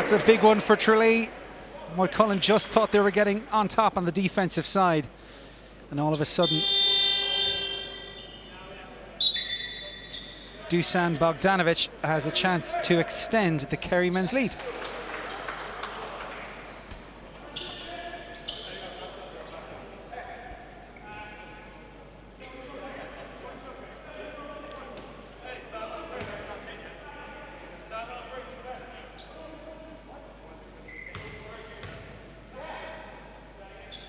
That's a big one for Tralee. Moycullen just thought they were getting on top on the defensive side, and all of a sudden Dusan Bogdanovic has a chance to extend the Kerry men's lead.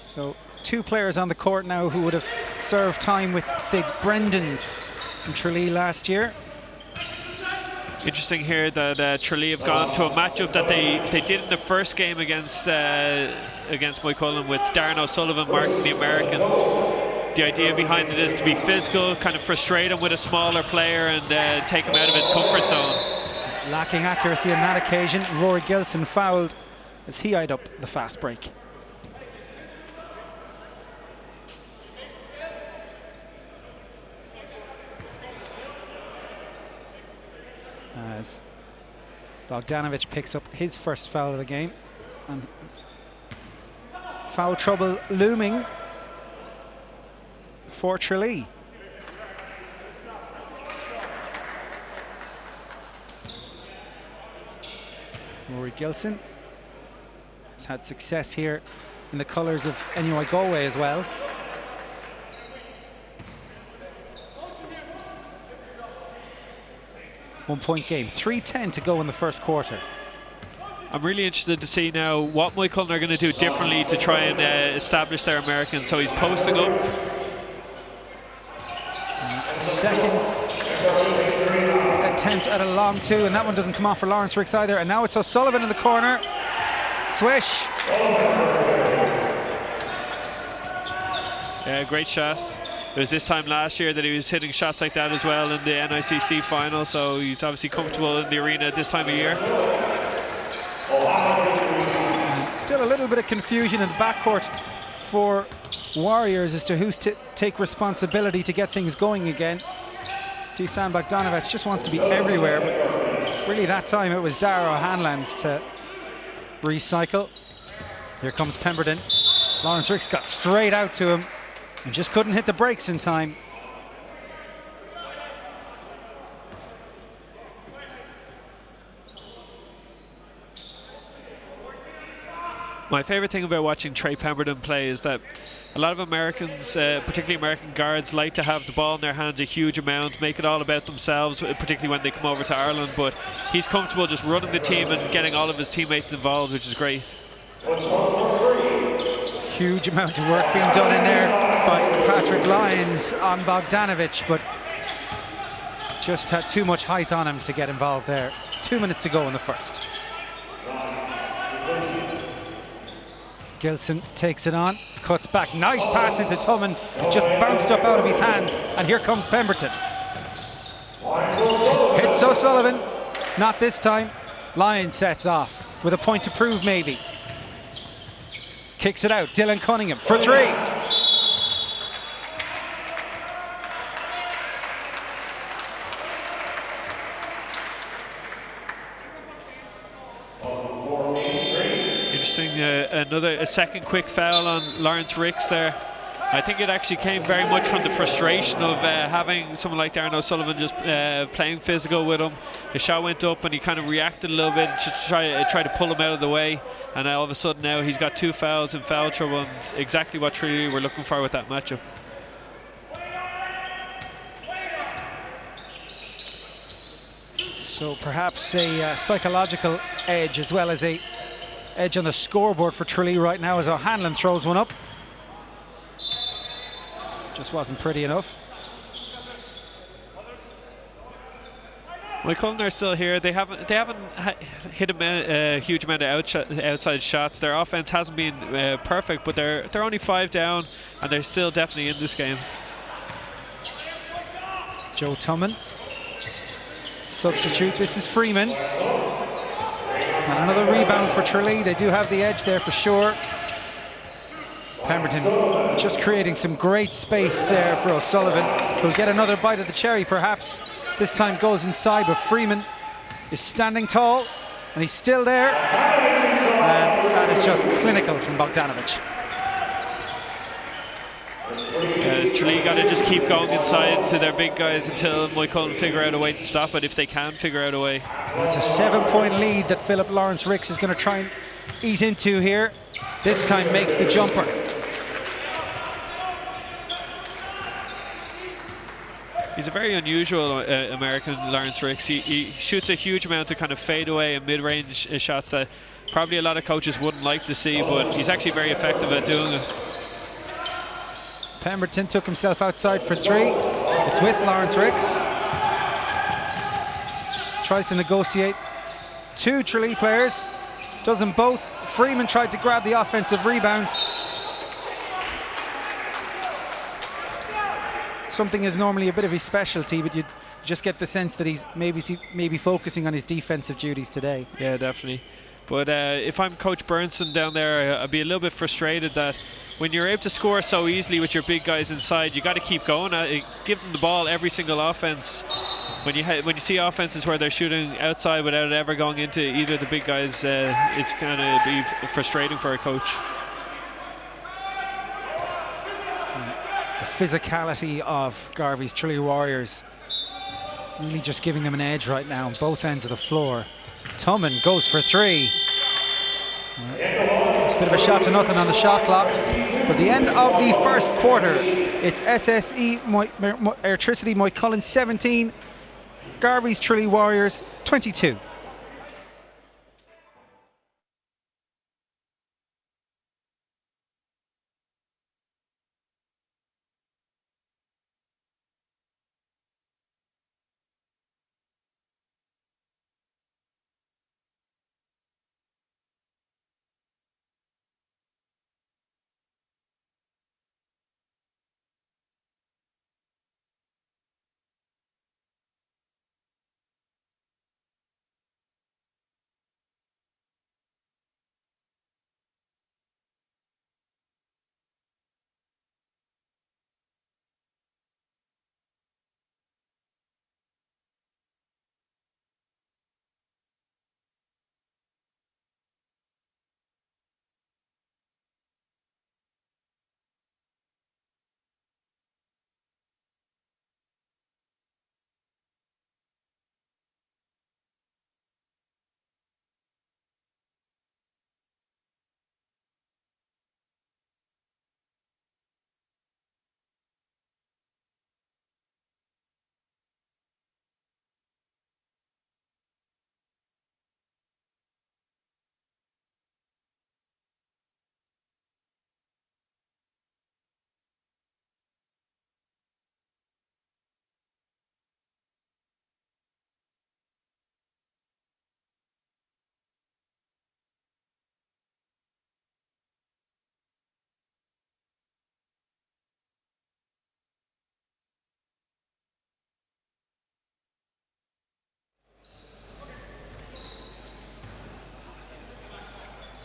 So 2 players on the court now who would have served time with Sig Brendans in Tralee last year. Interesting here that Tralee have gone to a matchup that they did in the first game against Moycullen with Darren O'Sullivan marking the American. The idea behind it is to be physical, kind of frustrate him with a smaller player and take him out of his comfort zone. Lacking accuracy on that occasion, Rory Gilson fouled as he eyed up the fast break. As Bogdanovic picks up his first foul of the game, and foul trouble looming for Tralee. Rory Gilson has had success here in the colours of NUI Galway as well. One-point game, 3:10 to go in the first quarter. I'm really interested to see now what Moycullen are going to do differently to try and establish their American. So he's posting up. Second attempt at a long 2, and that one doesn't come off for Lawrence Ricks either. And now it's O'Sullivan in the corner. Swish. Yeah, great shot. It was this time last year that he was hitting shots like that as well in the NICC final, so he's obviously comfortable in the arena at this time of year. Still a little bit of confusion in the backcourt for Warriors as to who's to take responsibility to get things going again. Dusan Bogdanovic just wants to be everywhere, but really that time it was Dara Hanlands to recycle. Here comes Pemberton. Lawrence Ricks got straight out to him and just couldn't hit the brakes in time. My favourite thing about watching Trey Pemberton play is that a lot of Americans, particularly American guards, like to have the ball in their hands a huge amount, make it all about themselves, particularly when they come over to Ireland, but he's comfortable just running the team and getting all of his teammates involved, which is great. Huge amount of work being done in there by Patrick Lyons on Bogdanovic, but just had too much height on him to get involved there. 2 minutes to go in the first. Gilson takes it on, cuts back, nice pass into Tumman. It just bounced up out of his hands, and here comes Pemberton. Hits O'Sullivan, not this time. Lyons sets off with a point to prove maybe. Kicks it out, Dylan Cunningham for 3. Interesting, a second quick foul on Lawrence Ricks there. I think it actually came very much from the frustration of having someone like Darren O'Sullivan just playing physical with him. His shot went up and he kind of reacted a little bit to try to pull him out of the way, and all of a sudden now he's got 2 fouls in foul trouble, and exactly what Tralee were looking for with that matchup. So perhaps a psychological edge as well as a edge on the scoreboard for Tralee right now as O'Hanlon throws one up. Just wasn't pretty enough. Moycullen are still here. They haven't hit a huge amount of outside shots. Their offense hasn't been perfect, but they're only 5 down, and they're still definitely in this game. Joe Tumman, substitute. This is Freeman. And another rebound for Tralee. They do have the edge there for sure. Pemberton just creating some great space there for O'Sullivan, who'll get another bite of the cherry perhaps. This time goes inside, but Freeman is standing tall. And he's still there. And that is just clinical from Bogdanovic. Tralee got to just keep going inside to their big guys until Moycullen figure out a way to stop it, if they can figure out a way. It's a 7-point lead that Philip Lawrence Ricks is going to try and eat into here. This time makes the jumper. He's a very unusual American, Lawrence Ricks. He shoots a huge amount of kind of fadeaway and mid-range shots that probably a lot of coaches wouldn't like to see, but he's actually very effective at doing it. Pemberton took himself outside for three. It's with Lawrence Ricks. Tries to negotiate two Tralee players. Does them both. Freeman tried to grab the offensive rebound. Something is normally a bit of his specialty, but you just get the sense that he's maybe focusing on his defensive duties today. Yeah, definitely. But if I'm Coach Burnson down there, I'd be a little bit frustrated that when you're able to score so easily with your big guys inside, you got to keep going. Give them the ball every single offense. When you see offenses where they're shooting outside without it ever going into either of the big guys, it's going to be frustrating for a coach. The physicality of Garvey's Tralee Warriors really just giving them an edge right now on both ends of the floor. Tumman goes for three. It's a bit of a shot to nothing on the shot clock. But the end of the first quarter, it's SSE Airtricity Moycullen 17, Garvey's Tralee Warriors 22.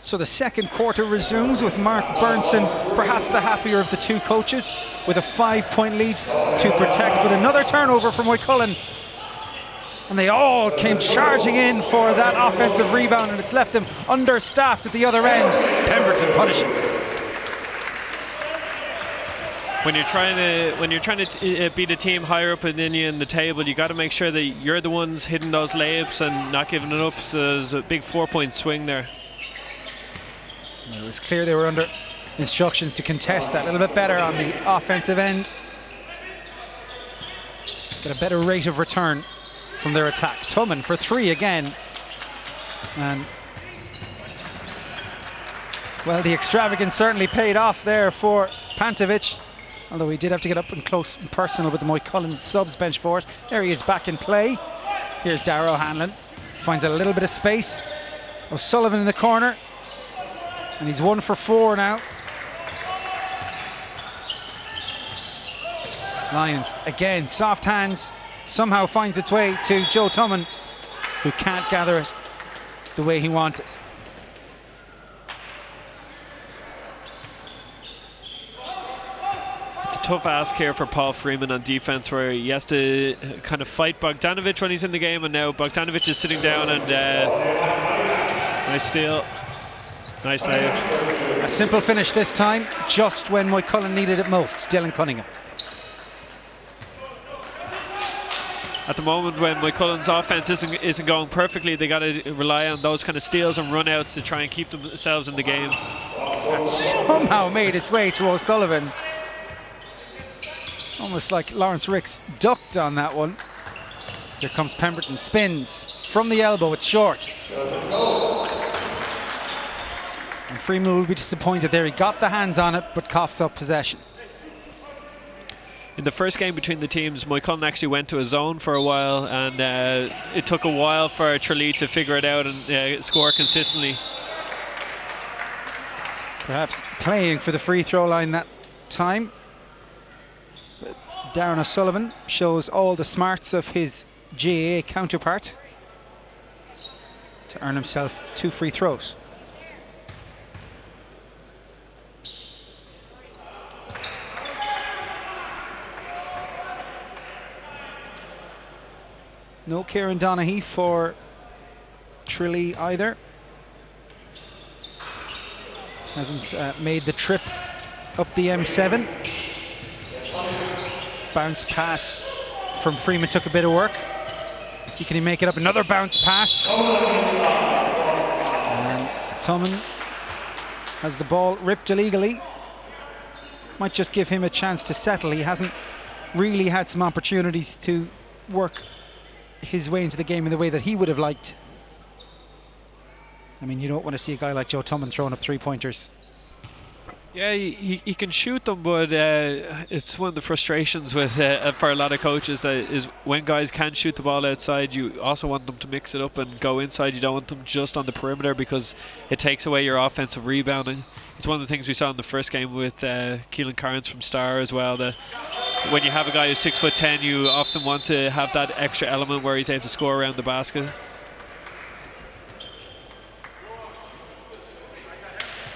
So the second quarter resumes with Mark Burnson, perhaps the happier of the two coaches, with a 5-point lead to protect, but another turnover for Moycullen. And they all came charging in for that offensive rebound, and it's left them understaffed at the other end. Pemberton punishes. When you're trying to beat a team higher up than you in the table, you got to make sure that you're the ones hitting those layups and not giving it up. So there's a big 4-point swing there. It was clear they were under instructions to contest that a little bit better on the offensive end. Get a better rate of return from their attack. Tumman for three again. And well, the extravagance certainly paid off there for Pantovic, although he did have to get up and close and personal with the Moycullen subs bench for it. There he is back in play. Here's Darrow Hanlon. Finds a little bit of space. O'Sullivan in the corner. And he's 1 for 4 now. Lions again, soft hands, somehow finds its way to Joe Tumman, who can't gather it the way he wanted. It's a tough ask here for Paul Freeman on defense, where he has to kind of fight Bogdanovic when he's in the game, and now Bogdanovic is sitting down, and Nice steal. Nice layup. A simple finish this time, just when Moycullen needed it most. Dylan Cunningham. At the moment when Moycullen's offense isn't going perfectly, they got to rely on those kind of steals and run-outs to try and keep themselves in the game. That somehow made its way to O'Sullivan. Almost like Lawrence Ricks ducked on that one. Here comes Pemberton, spins from the elbow, it's short. And Freeman will be disappointed there. He got the hands on it, but coughs up possession. In the first game between the teams, Moycullen actually went to a zone for a while, and it took a while for Tralee to figure it out and score consistently. Perhaps playing for the free throw line that time. But Darren O'Sullivan shows all the smarts of his GAA counterpart to earn himself 2 free throws. No Kieran Donaghy for Tralee either. Hasn't made the trip up the M7. Bounce pass from Freeman took a bit of work. See, can he make it up? Another bounce pass. And Tumman has the ball ripped illegally. Might just give him a chance to settle. He hasn't really had some opportunities to work his way into the game in the way that he would have liked. I mean, you don't want to see a guy like Joe Tumman throwing up 3-pointers. Yeah, he can shoot them, but it's one of the frustrations with for a lot of coaches that is when guys can shoot the ball outside, you also want them to mix it up and go inside. You don't want them just on the perimeter because it takes away your offensive rebounding. It's one of the things we saw in the first game with Keelan Carnes from Star as well, that when you have a guy who's 6'10", you often want to have that extra element where he's able to score around the basket.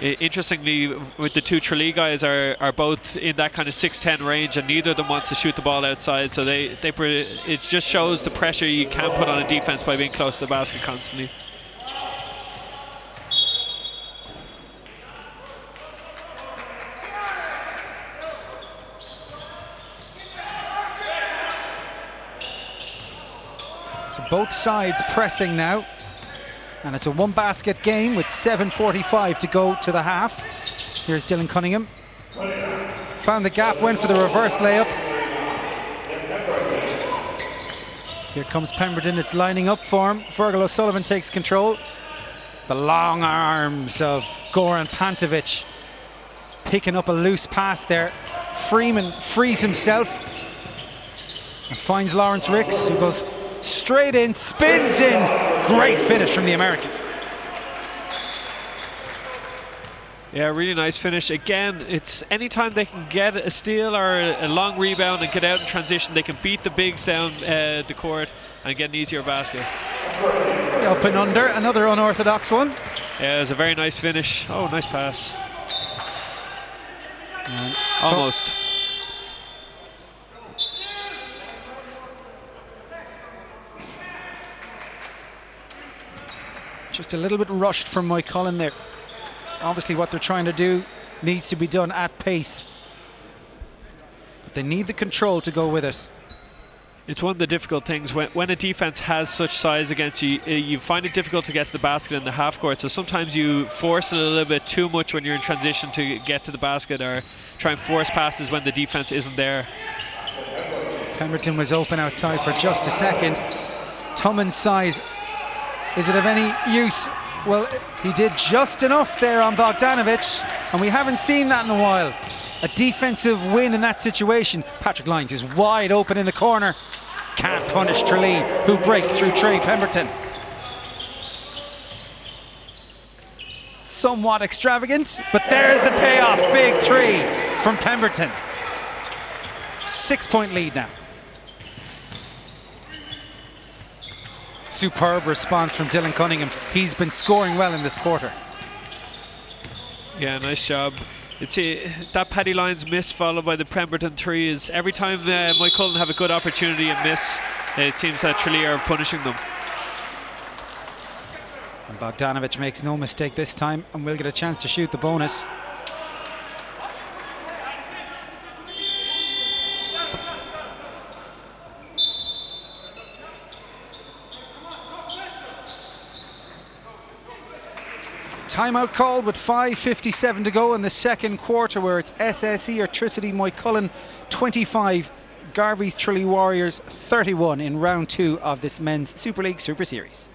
Interestingly, with the two Tralee guys are both in that kind of 6'10" range, and neither of them wants to shoot the ball outside, so it just shows the pressure you can put on a defense by being close to the basket constantly. So both sides pressing now. And it's a 1-basket game with 7:45 to go to the half. Here's Dylan Cunningham. Found the gap, went for the reverse layup. Here comes Pemberton, it's lining up for him. Fergal O'Sullivan takes control. The long arms of Goran Pantovic picking up a loose pass there. Freeman frees himself and finds Lawrence Ricks, who goes straight in, spins in. Great finish from the American. Yeah, really nice finish. Again, it's anytime they can get a steal or a long rebound and get out in transition, they can beat the bigs down the court and get an easier basket. Up and under, another unorthodox one. Yeah, it was a very nice finish. Oh, nice pass. Almost. Just a little bit rushed from Moycullen there. Obviously what they're trying to do needs to be done at pace. But they need the control to go with it. It's one of the difficult things when a defense has such size against you, you find it difficult to get to the basket in the half court. So sometimes you force it a little bit too much when you're in transition to get to the basket, or try and force passes when the defense isn't there. Pemberton was open outside for just a second. Tumman's size, is it of any use? Well, he did just enough there on Bogdanovic, and we haven't seen that in a while. A defensive win in that situation. Patrick Lyons is wide open in the corner. Can't punish Tralee, who break through Trey Pemberton. Somewhat extravagant, but there's the payoff. Big three from Pemberton. 6-point lead now. Superb response from Dylan Cunningham. He's been scoring well in this quarter. Yeah, nice job. It's that Paddy Lyons miss followed by the Pemberton three is every time Moycullen have a good opportunity and miss, it seems that Tralee are punishing them. And Bogdanovic makes no mistake this time and will get a chance to shoot the bonus. Timeout called with 5:57 to go in the second quarter, where it's SSE Airtricity Moycullen 25, Garvey's Tralee Warriors 31 in round 2 of this men's Super League Super Series.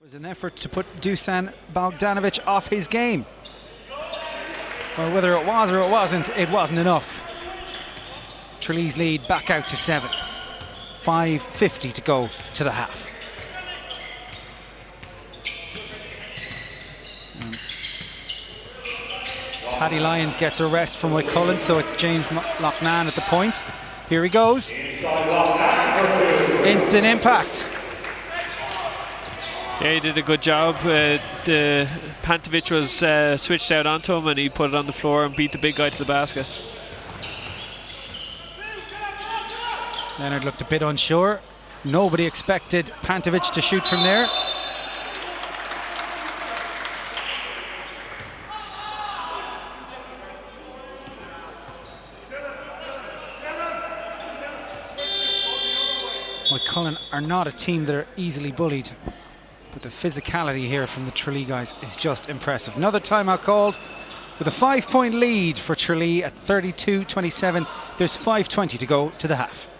It was an effort to put Dusan Bogdanovic off his game. Well, whether it was or it wasn't enough. Tralee's lead back out to 7. 5:50 to go to the half. Paddy Lyons gets a rest from Moycullen, so it's James Loughnane at the point. Here he goes. Instant impact. Yeah, he did a good job. Pantovic was switched out onto him and he put it on the floor and beat the big guy to the basket. Leonard looked a bit unsure. Nobody expected Pantovic to shoot from there. Moycullen are not a team that are easily bullied, but the physicality here from the Tralee guys is just impressive. Another timeout called with a 5-point lead for Tralee at 32-27. There's 5:20 to go to the half.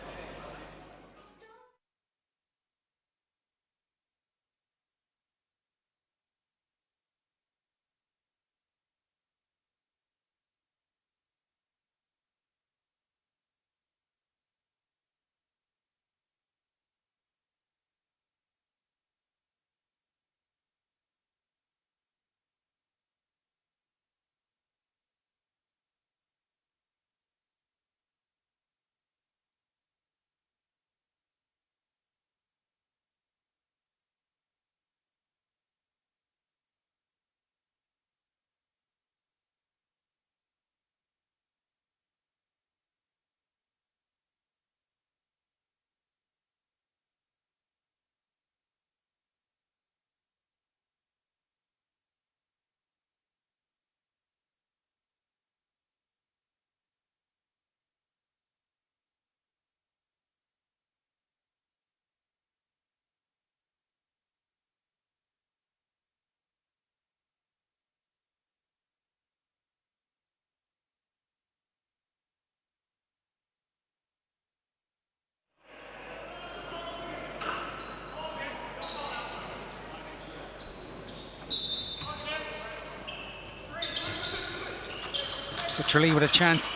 So Tralee with a chance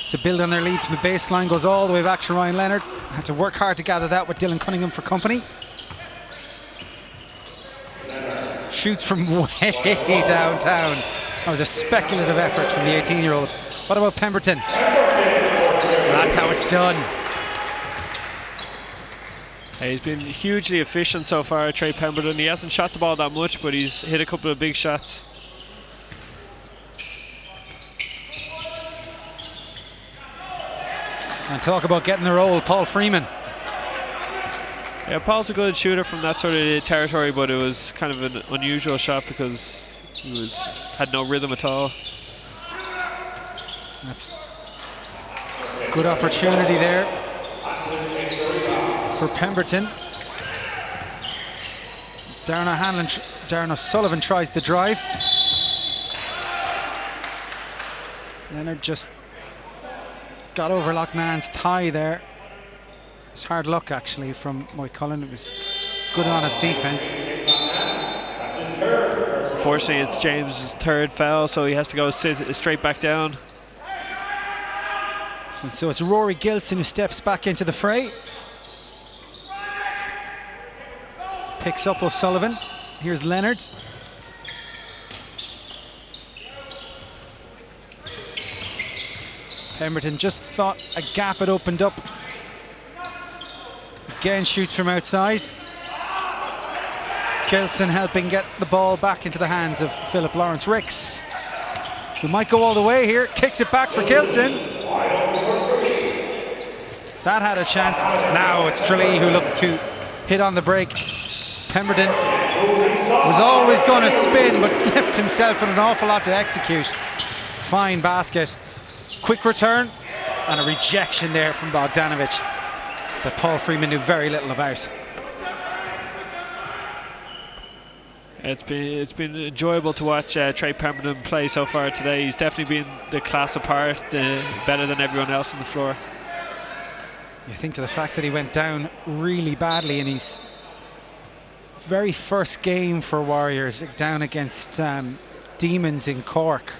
to build on their lead from the baseline, goes all the way back to Ryan Leonard. Had to work hard to gather that with Dylan Cunningham for company. Shoots from way downtown. That was a speculative effort from the 18-year-old. What about Pemberton? Well, that's how it's done. He's been hugely efficient so far, Trey Pemberton. He hasn't shot the ball that much, but he's hit a couple of big shots. And talk about getting the roll, Paul Freeman. Yeah, Paul's a good shooter from that sort of territory, but it was kind of an unusual shot because he had no rhythm at all. That's good opportunity there for Pemberton. Darren O'Sullivan tries the drive. Leonard just got over Loughnan's thigh there. It's hard luck actually from Moycullen. It was good on his defence. Unfortunately, it's James's third foul, so he has to go sit straight back down. And so it's Rory Gilson who steps back into the fray. Picks up O'Sullivan. Here's Leonard. Pemberton just thought a gap had opened up. Again shoots from outside. Gilson helping get the ball back into the hands of Philip Lawrence Ricks, who might go all the way here. Kicks it back for Gilson. That had a chance. Now it's Tralee who looked to hit on the break. Pemberton was always going to spin, but left himself with an awful lot to execute. Fine basket. Quick return and a rejection there from Bogdanovic that Paul Freeman knew very little about. It's been enjoyable to watch Trey Pemberton play so far today. He's definitely been the class apart, better than everyone else on the floor. You think to the fact that he went down really badly in his very first game for Warriors, down against Demons in Cork.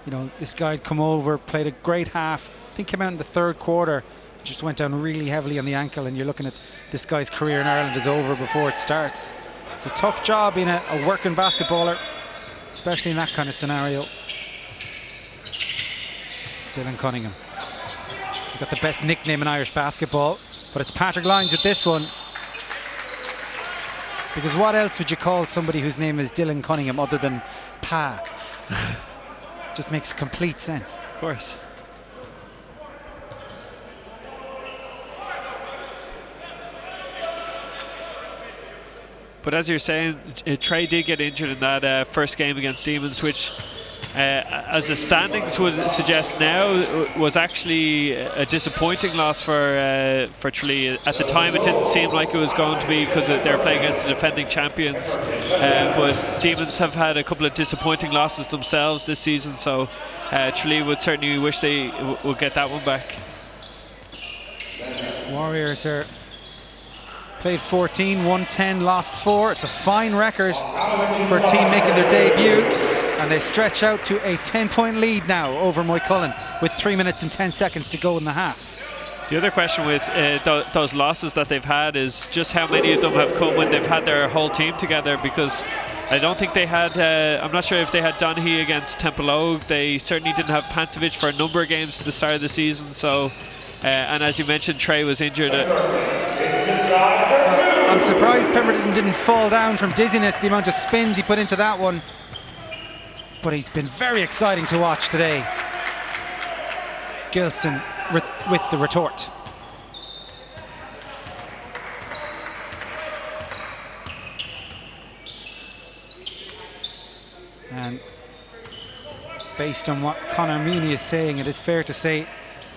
You know, this guy had come over, played a great half. I think came out in the third quarter, just went down really heavily on the ankle, and you're looking at this guy's career in Ireland is over before it starts. It's a tough job being a working basketballer, especially in that kind of scenario. Dylan Cunningham. He's got the best nickname in Irish basketball, but it's Patrick Lyons with this one. Because what else would you call somebody whose name is Dylan Cunningham other than Pa? Just makes complete sense. Of course. But as you're saying, Trey did get injured in that first game against Demons, which, as the standings would suggest now, was actually a disappointing loss for Tralee. At the time, it didn't seem like it was going to be because they're playing against the defending champions. But Demons have had a couple of disappointing losses themselves this season, so Tralee would certainly wish they would get that one back. Warriors are played 14, won 10, lost 4. It's a fine record for a team making their debut, and they stretch out to a 10-point lead now over Moycullen with 3 minutes and 10 seconds to go in the half. The other question with those losses that they've had is just how many of them have come when they've had their whole team together, because I don't think they had, I'm not sure if they had Donaghy against Temple Oak. They certainly didn't have Pantovic for a number of games at the start of the season, so and as you mentioned, Trey was injured. I'm surprised Pemberton didn't fall down from dizziness, the amount of spins he put into that one. But he's been very exciting to watch today. Gilson with the retort. And based on what Conor Meany is saying, it is fair to say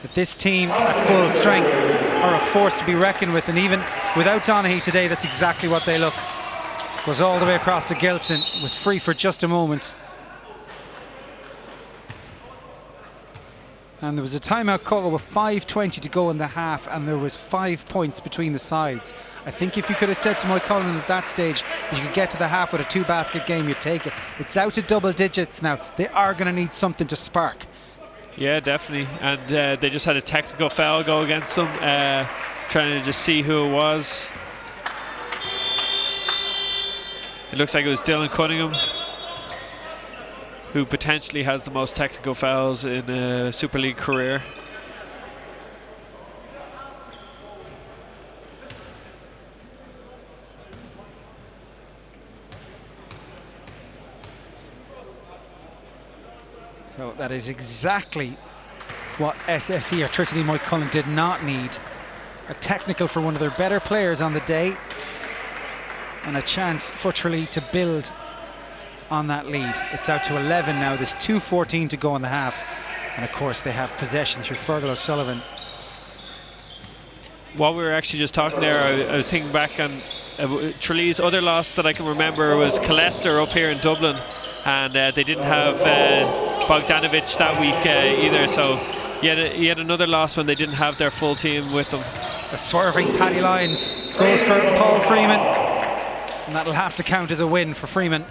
that this team at full strength are a force to be reckoned with, and even without Donaghy today, that's exactly what they look. Goes all the way across to Gilson, was free for just a moment. And there was a timeout call with 5:20 to go in the half, and there was 5 points between the sides. I think if you could have said to Moycullen at that stage that you could get to the half with a 2-basket game, you'd take it. It's out to double digits now. They are going to need something to spark. Yeah, definitely. And they just had a technical foul go against them, trying to just see who it was. It looks like it was Dylan Cunningham, who potentially has the most technical fouls in a Super League career. So that is exactly what SSE Airtricity Moycullen did not need. A technical for one of their better players on the day, and a chance for Tralee to build on that lead. It's out to 11 now. There's 2:14 to go in the half, and of course they have possession through Fergal O'Sullivan. While we were actually just talking there, I was thinking back on Tralee's other loss that I can remember was Colester up here in Dublin, and they didn't have Bogdanovic that week either, so he had another loss when they didn't have their full team with them. A swerving Paddy Lyons goes for Paul Freeman, and that'll have to count as a win for Freeman.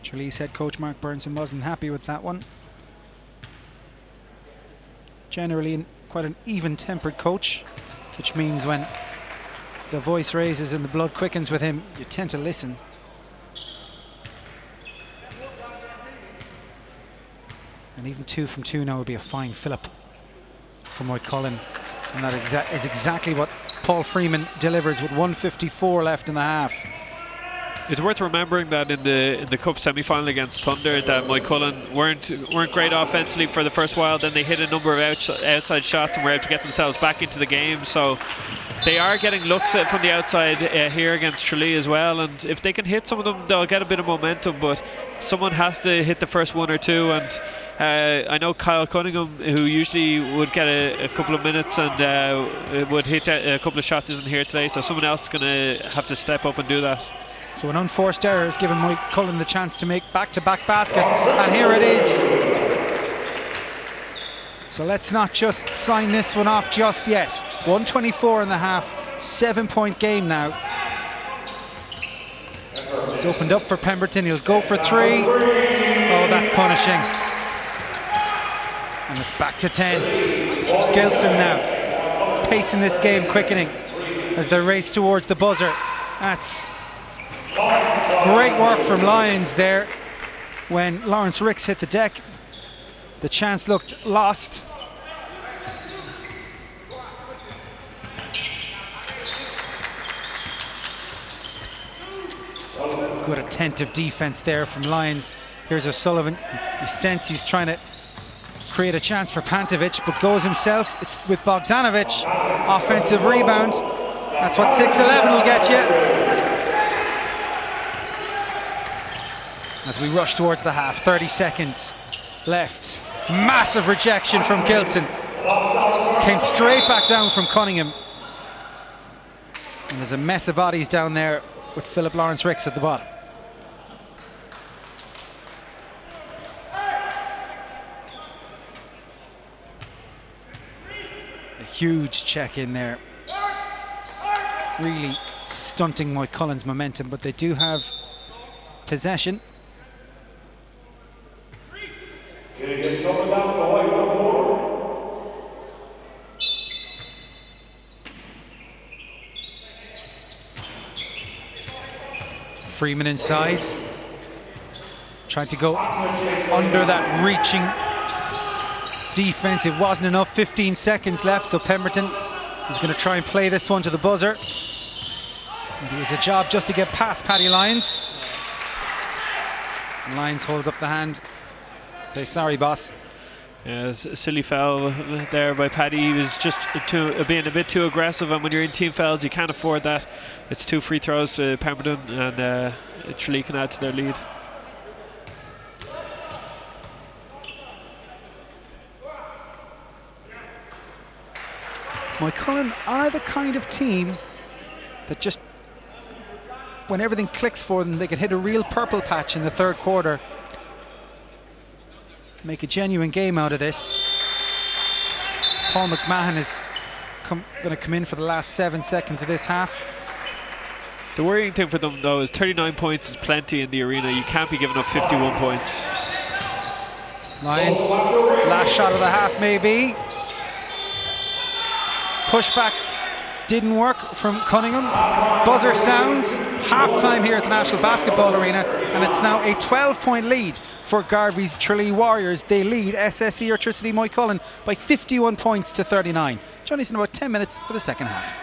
Tralee's head coach Mark Burnson wasn't happy with that one. Generally quite an even-tempered coach, which means when the voice raises and the blood quickens with him, you tend to listen. And even 2 from 2 now would be a fine fill-up for Moycullen, and that is exactly what Paul Freeman delivers with 1:54 left in the half. It's worth remembering that in the cup semi-final against Thunder, that Moycullen weren't great offensively for the first while. Then they hit a number of outside shots and were able to get themselves back into the game. So they are getting looks from the outside here against Tralee as well. And if they can hit some of them, they'll get a bit of momentum. But someone has to hit the first 1 or 2. And I know Kyle Cunningham, who usually would get a couple of minutes and would hit a couple of shots, isn't here today. So someone else is going to have to step up and do that. So an unforced error has given Moycullen the chance to make back-to-back baskets, and here it is. So let's not just sign this one off just yet. 1:24 in the half, 7-point game now. It's opened up for Pemberton, he'll go for 3. Oh, that's punishing. And it's back to 10. Gilson now, pacing this game, quickening as they race towards the buzzer. That's great work from Lyons there. When Lawrence Ricks hit the deck, the chance looked lost. Good attentive defense there from Lyons. Here's O'Sullivan. You sense he's trying to create a chance for Pantovic, but goes himself. It's with Bogdanovic. Offensive rebound. That's what 6'11" will get you. As we rush towards the half, 30 seconds left. Massive rejection from Gilson. Came straight back down from Cunningham. And there's a mess of bodies down there with Philip Lawrence Ricks at the bottom. A huge check in there. Really stunting Moycullen's momentum, but they do have possession. Freeman inside, tried to go under that reaching defense. It wasn't enough. 15 seconds left, so Pemberton is going to try and play this one to the buzzer. It was a job just to get past Paddy Lyons. Lyons holds up the hand. Say sorry, boss. Yeah, it's a silly foul there by Paddy. He was just being a bit too aggressive, and when you're in team fouls, you can't afford that. It's 2 free throws to Pemberton, and Tralee can add to their lead. Moycullen are the kind of team that just, when everything clicks for them, they can hit a real purple patch in the third quarter. Make a genuine game out of this. Paul McMahon is going to come in for the last 7 seconds of this half. The worrying thing for them, though, is 39 points is plenty in the arena. You can't be giving up 51 points. Lyons, last shot of the half maybe. Pushback didn't work from Cunningham. Buzzer sounds. Half-time here at the National Basketball Arena, and it's now a 12-point lead for Garvey's Tralee Warriors. They lead SSE Airtricity Moycullen by 51 points to 39. Johnny's in about 10 minutes for the second half.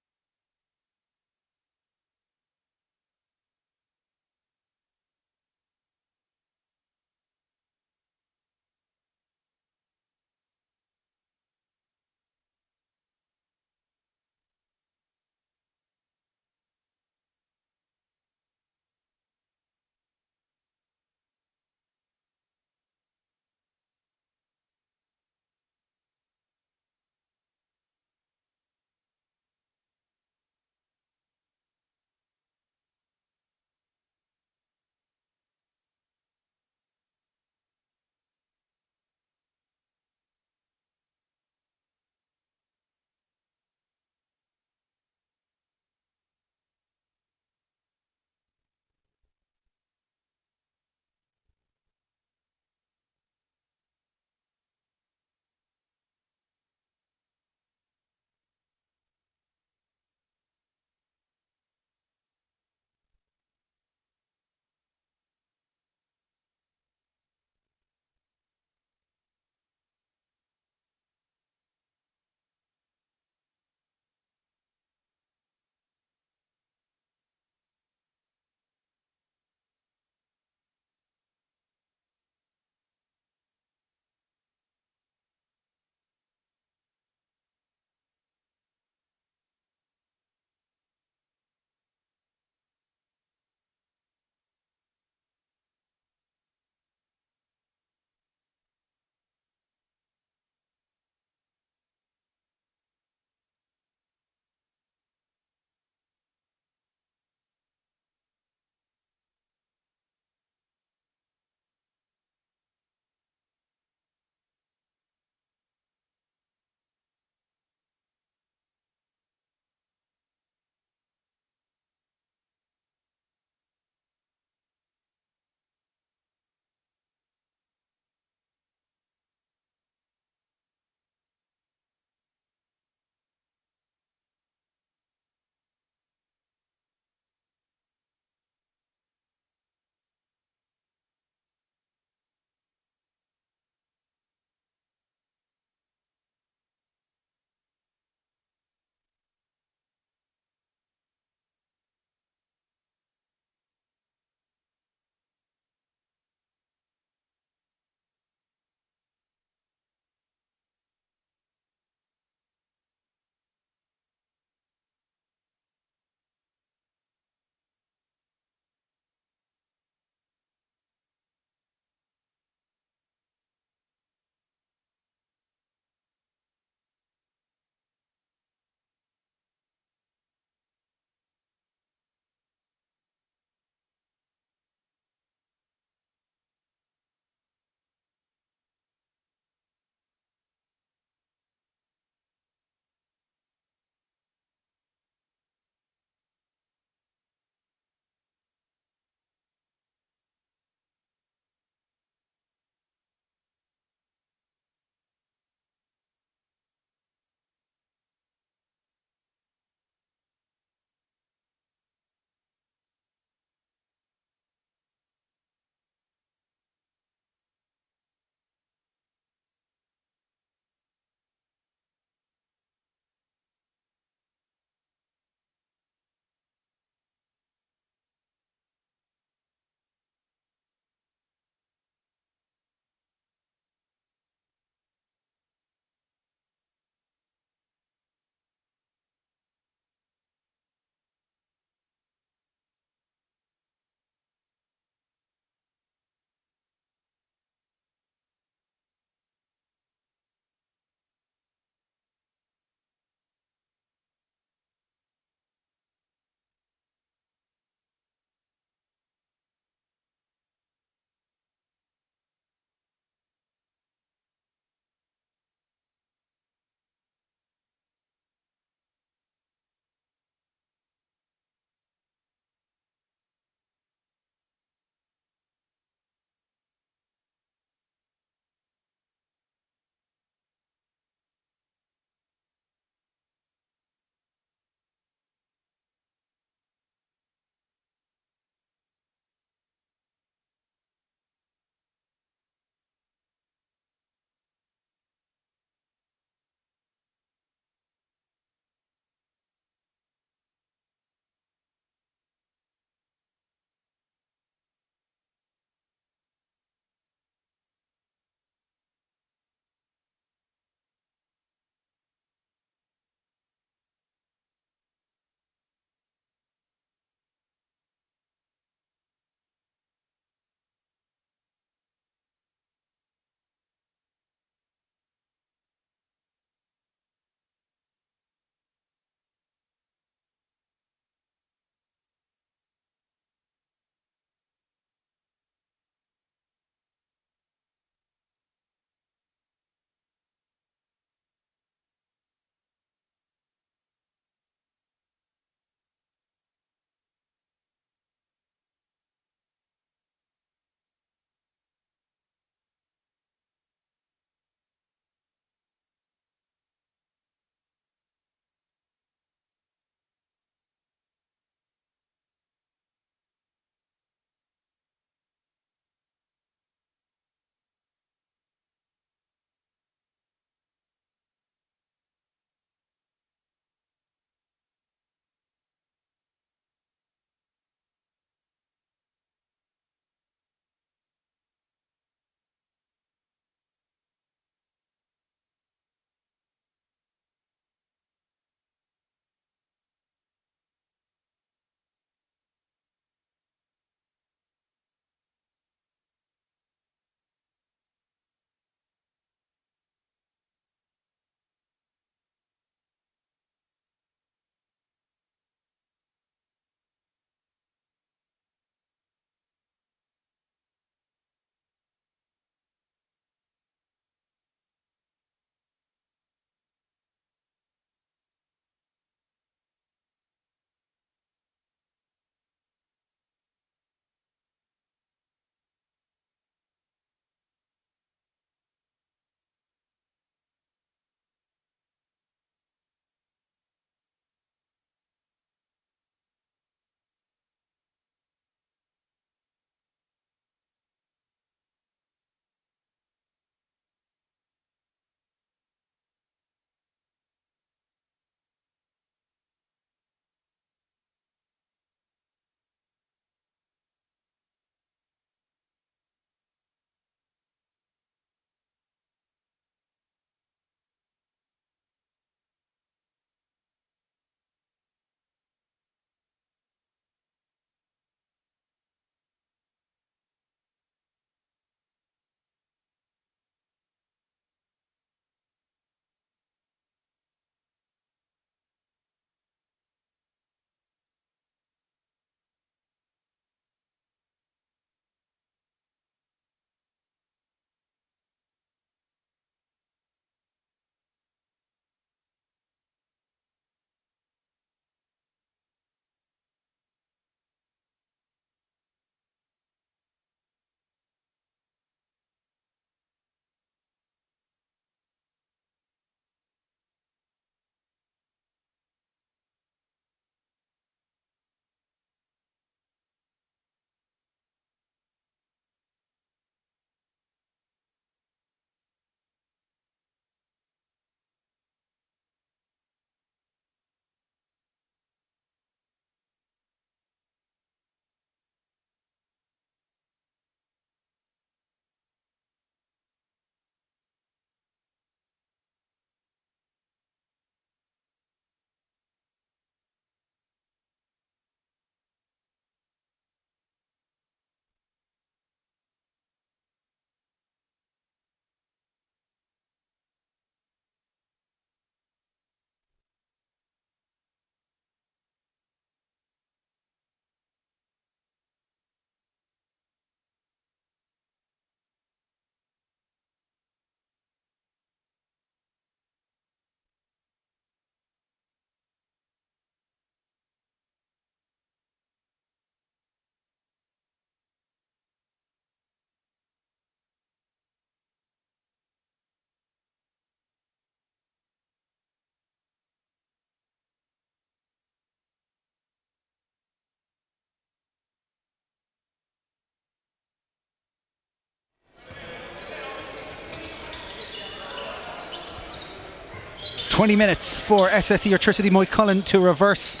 20 minutes for SSE Airtricity Moycullen to reverse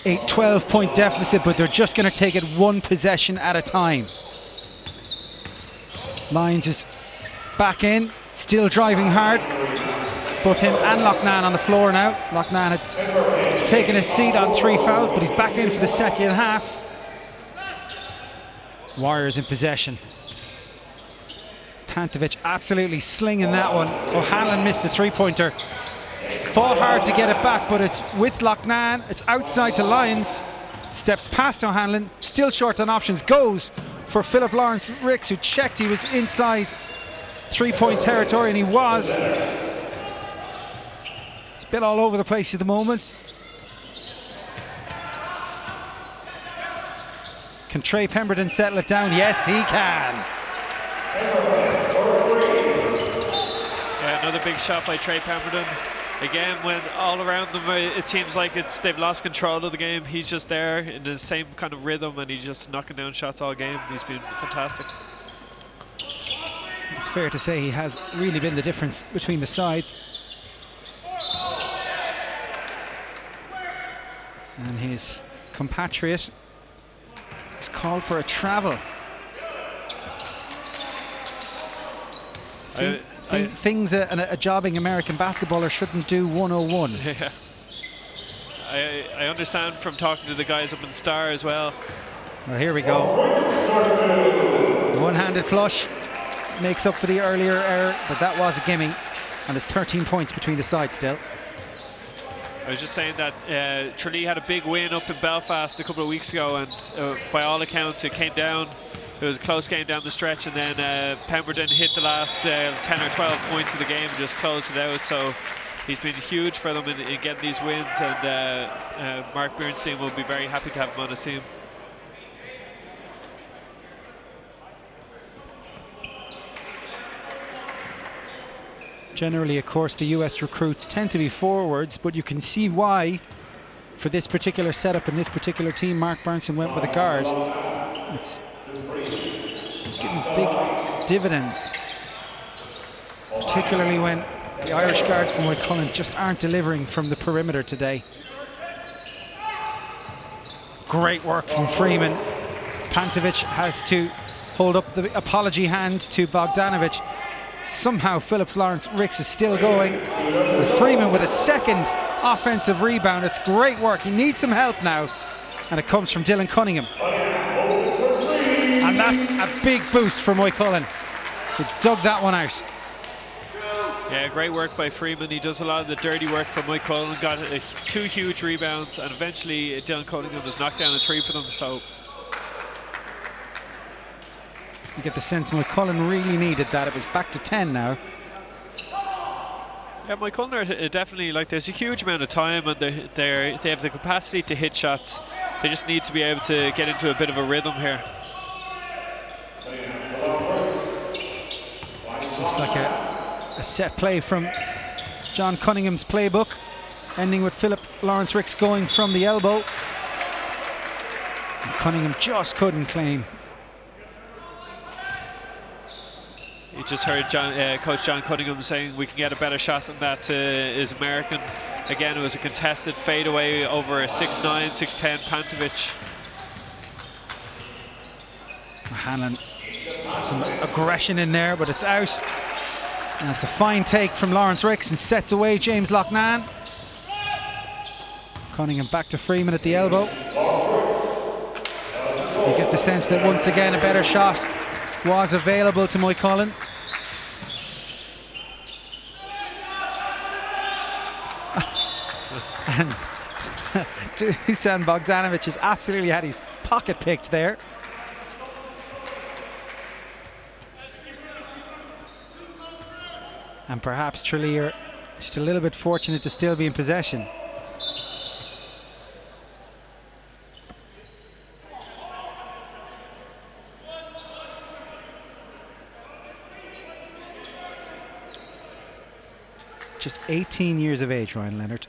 a 12-point deficit, but they're just going to take it one possession at a time. Lyons is back in, still driving hard. It's both him and Loughnane on the floor now. Loughnane had taken his seat on 3 fouls, but he's back in for the second half. Warriors in possession. Pantovic absolutely slinging that one. O'Hanlon missed the three-pointer. Fought hard to get it back, but it's with Loughnane. It's outside to Lyons. Steps past O'Hanlon, still short on options. Goes for Philip Lawrence Ricks, who checked he was inside three-point territory, and he was. It's a bit all over the place at the moment. Can Trey Pemberton settle it down? Yes, he can. Yeah, another big shot by Trey Pemberton. Again, when all around them, it seems like they've lost control of the game. He's just there in the same kind of rhythm, and he's just knocking down shots all game. He's been fantastic. It's fair to say he has really been the difference between the sides. And his compatriot is called for a travel. Things a jobbing American basketballer shouldn't do 101. Yeah. I understand from talking to the guys up in Star as well. Well, here we go. One-handed flush makes up for the earlier error, but that was a gimme, and there's 13 points between the sides still. I was just saying that Tralee had a big win up in Belfast a couple of weeks ago, and by all accounts it came down. It was a close game down the stretch, and then Pemberton hit the last 10 or 12 points of the game and just closed it out. So he's been huge for them in getting these wins, and Mark Bernstein will be very happy to have him on his team. Generally, of course, the US recruits tend to be forwards, but you can see why, for this particular setup and this particular team, Mark Bernstein went with a guard. It's getting big dividends, particularly when the Irish guards from Moycullen just aren't delivering from the perimeter today. Great work from Freeman. Pantovic has to hold up the apology hand to Bogdanovic. Somehow Phillips Lawrence Ricks is still going. And Freeman with a second offensive rebound. It's great work. He needs some help now. And it comes from Dylan Cunningham. And that's a big boost for Moycullen. He dug that one out. Yeah, great work by Freeman. He does a lot of the dirty work for Moycullen. Got 2 huge rebounds, and eventually Dylan Cunningham was knocked down a 3 for them. So you get the sense Moycullen really needed that. It was back to 10 now. Yeah, Moycullen are definitely, like, there's a huge amount of time, and they have the capacity to hit shots. They just need to be able to get into a bit of a rhythm here. Looks like a set play from John Cunningham's playbook, ending with Philip Lawrence Ricks going from the elbow. And Cunningham just couldn't claim. You just heard Coach John Cunningham saying we can get a better shot than that is American. Again, it was a contested fadeaway over a 6'9", 6'10" Pantovic. O'Hanlon, some aggression in there, but it's out. And it's a fine take from Lawrence Ricks and sets away James Loughnane. Cunningham back to Freeman at the elbow. You get the sense that once again a better shot was available to Moycullen. And Dusan Bogdanovic has absolutely had his pocket picked there. And perhaps Tralee are just a little bit fortunate to still be in possession. Just 18 years of age, Ryan Leonard.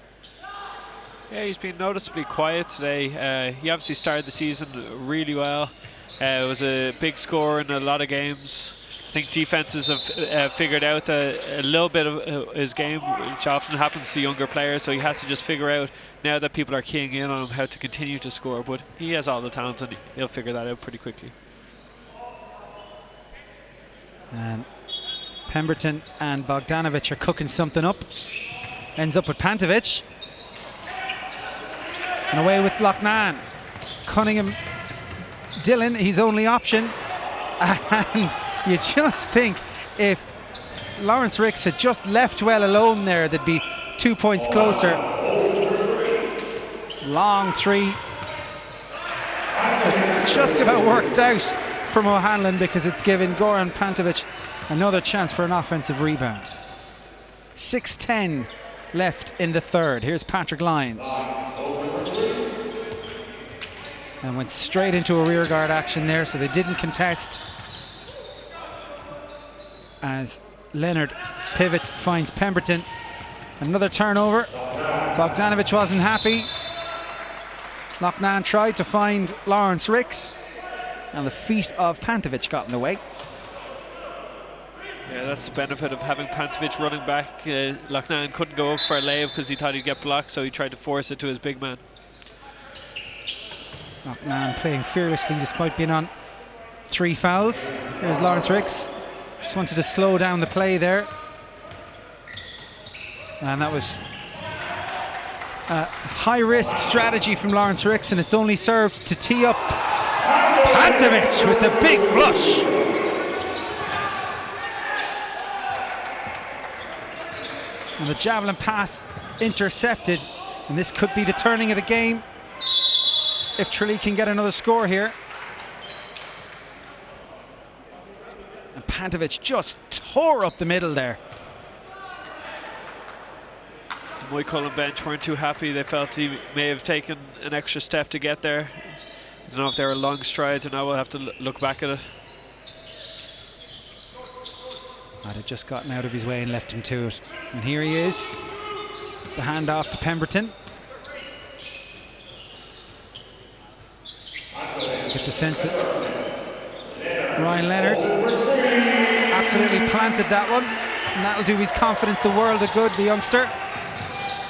Yeah, he's been noticeably quiet today. He obviously started the season really well. It was a big scorer in a lot of games. think defenses have figured out a little bit of his game, which often happens to younger players, so he has to just figure out, now that people are keying in on him, how to continue to score. But he has all the talent and he'll figure that out pretty quickly. And Pemberton and Bogdanovic are cooking something up. Ends up with Pantovic. And away with Loughnane. Cunningham, Dillon, his only option. And you just think if Lawrence Ricks had just left well alone there, they'd be 2 points closer. Long three has just about worked out from O'Hanlon, because it's given Goran Pantovic another chance for an offensive rebound. 6:10 left in the third. Here's Patrick Lyons. And went straight into a rear guard action there, so they didn't contest. As Leonard pivots, finds Pemberton. Another turnover. Bogdanovic wasn't happy. Loughnane tried to find Lawrence Ricks, and the feet of Pantovic got in the way. Yeah, that's the benefit of having Pantovic running back. Loughnane couldn't go up for a layup because he thought he'd get blocked, so he tried to force it to his big man. Loughnane playing fearlessly despite being on 3 fouls. Here's Lawrence Ricks. Just wanted to slow down the play there. And that was a high-risk strategy from Lawrence Ricks, and it's only served to tee up Pantovic with the big flush. And the javelin pass intercepted, and this could be the turning of the game if Tralee can get another score here. And Pantovic just tore up the middle there. The Moycullen bench weren't too happy. They felt he may have taken an extra step to get there. I don't know if they were long strides, and now we'll have to look back at it. I'd have just gotten out of his way and left him to it. And here he is. The handoff to Pemberton. Get the sense that Ryan Leonard absolutely planted that one, and that'll do his confidence the world of good, the youngster.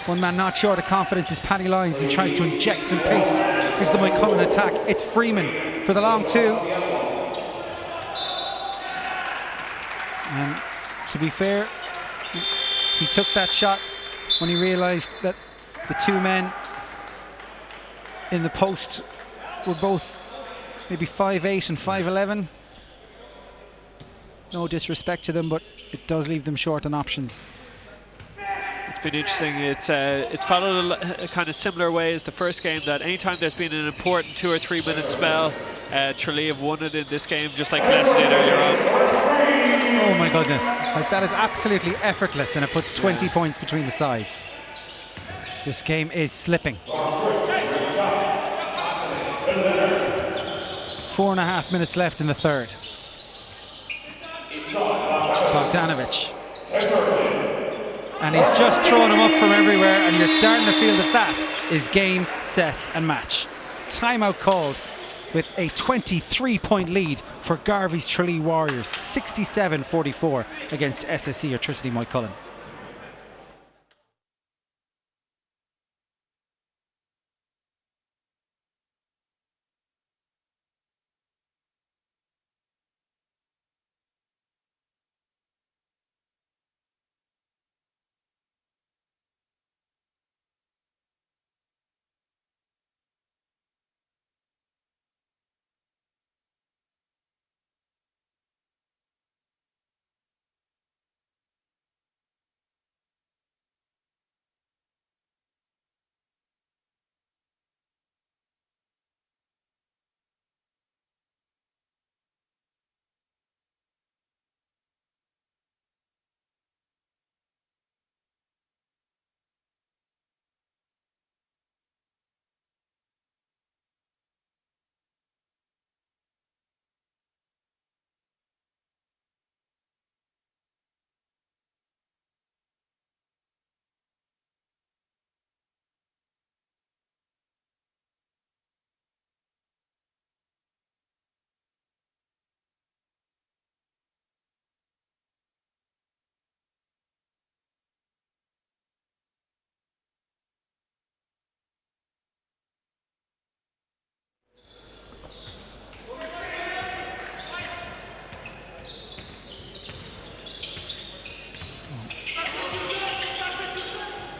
One man not short of confidence is Paddy Lyons. He tries to inject some pace. Here's the Moycullen attack. It's Freeman for the long two. And to be fair, he took that shot when he realised that the two men in the post were both maybe 5'8" and 5'11". No disrespect to them, but it does leave them short on options. It's been interesting. It's followed a kind of similar way as the first game, that anytime there's been an important 2 or 3 minute spell, Tralee have won it in this game, just like Leicester did earlier on. Oh my goodness, like that is absolutely effortless, and it puts 20 points between the sides. This game is slipping. 4.5 minutes left in the third. Bogdanovic. And he's just throwing them up from everywhere, and you're starting to feel that that is game, set and match. Timeout called with a 23-point lead for Garvey's Tralee Warriors, 67-44 against SSE Airtricity Moycullen.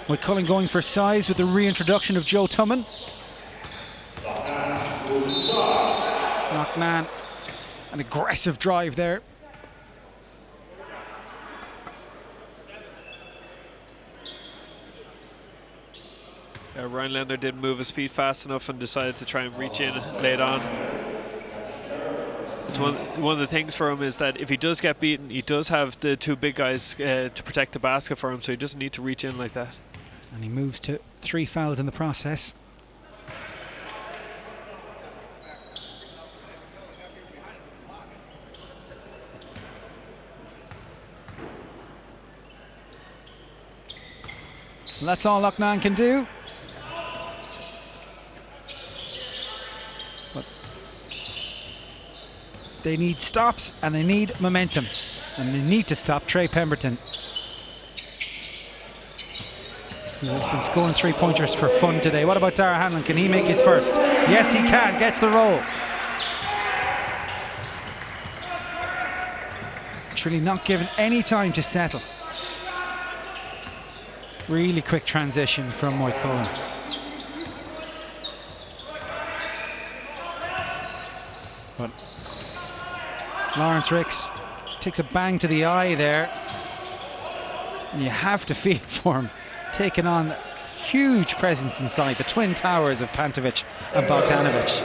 Moycullen going for size with the reintroduction of Joe Tumman. Loughnane, an aggressive drive there. Ryan Leonard didn't move his feet fast enough and decided to try and reach in late on. It's one of the things for him is that if he does get beaten, he does have the two big guys to protect the basket for him, so he doesn't need to reach in like that. And he moves to 3 fouls in the process. Well, that's all Loughnane can do. But they need stops and they need momentum. And they need to stop Trey Pemberton. He has been scoring 3-pointers for fun today. What about Dara Hanlon? Can he make his first? Yes, he can. Gets the roll. Tralee not given any time to settle. Really quick transition from Moycullen. But Lawrence Ricks takes a bang to the eye there. And you have to feel for him, taking on huge presence inside, the twin towers of Pantovic and Bogdanovic.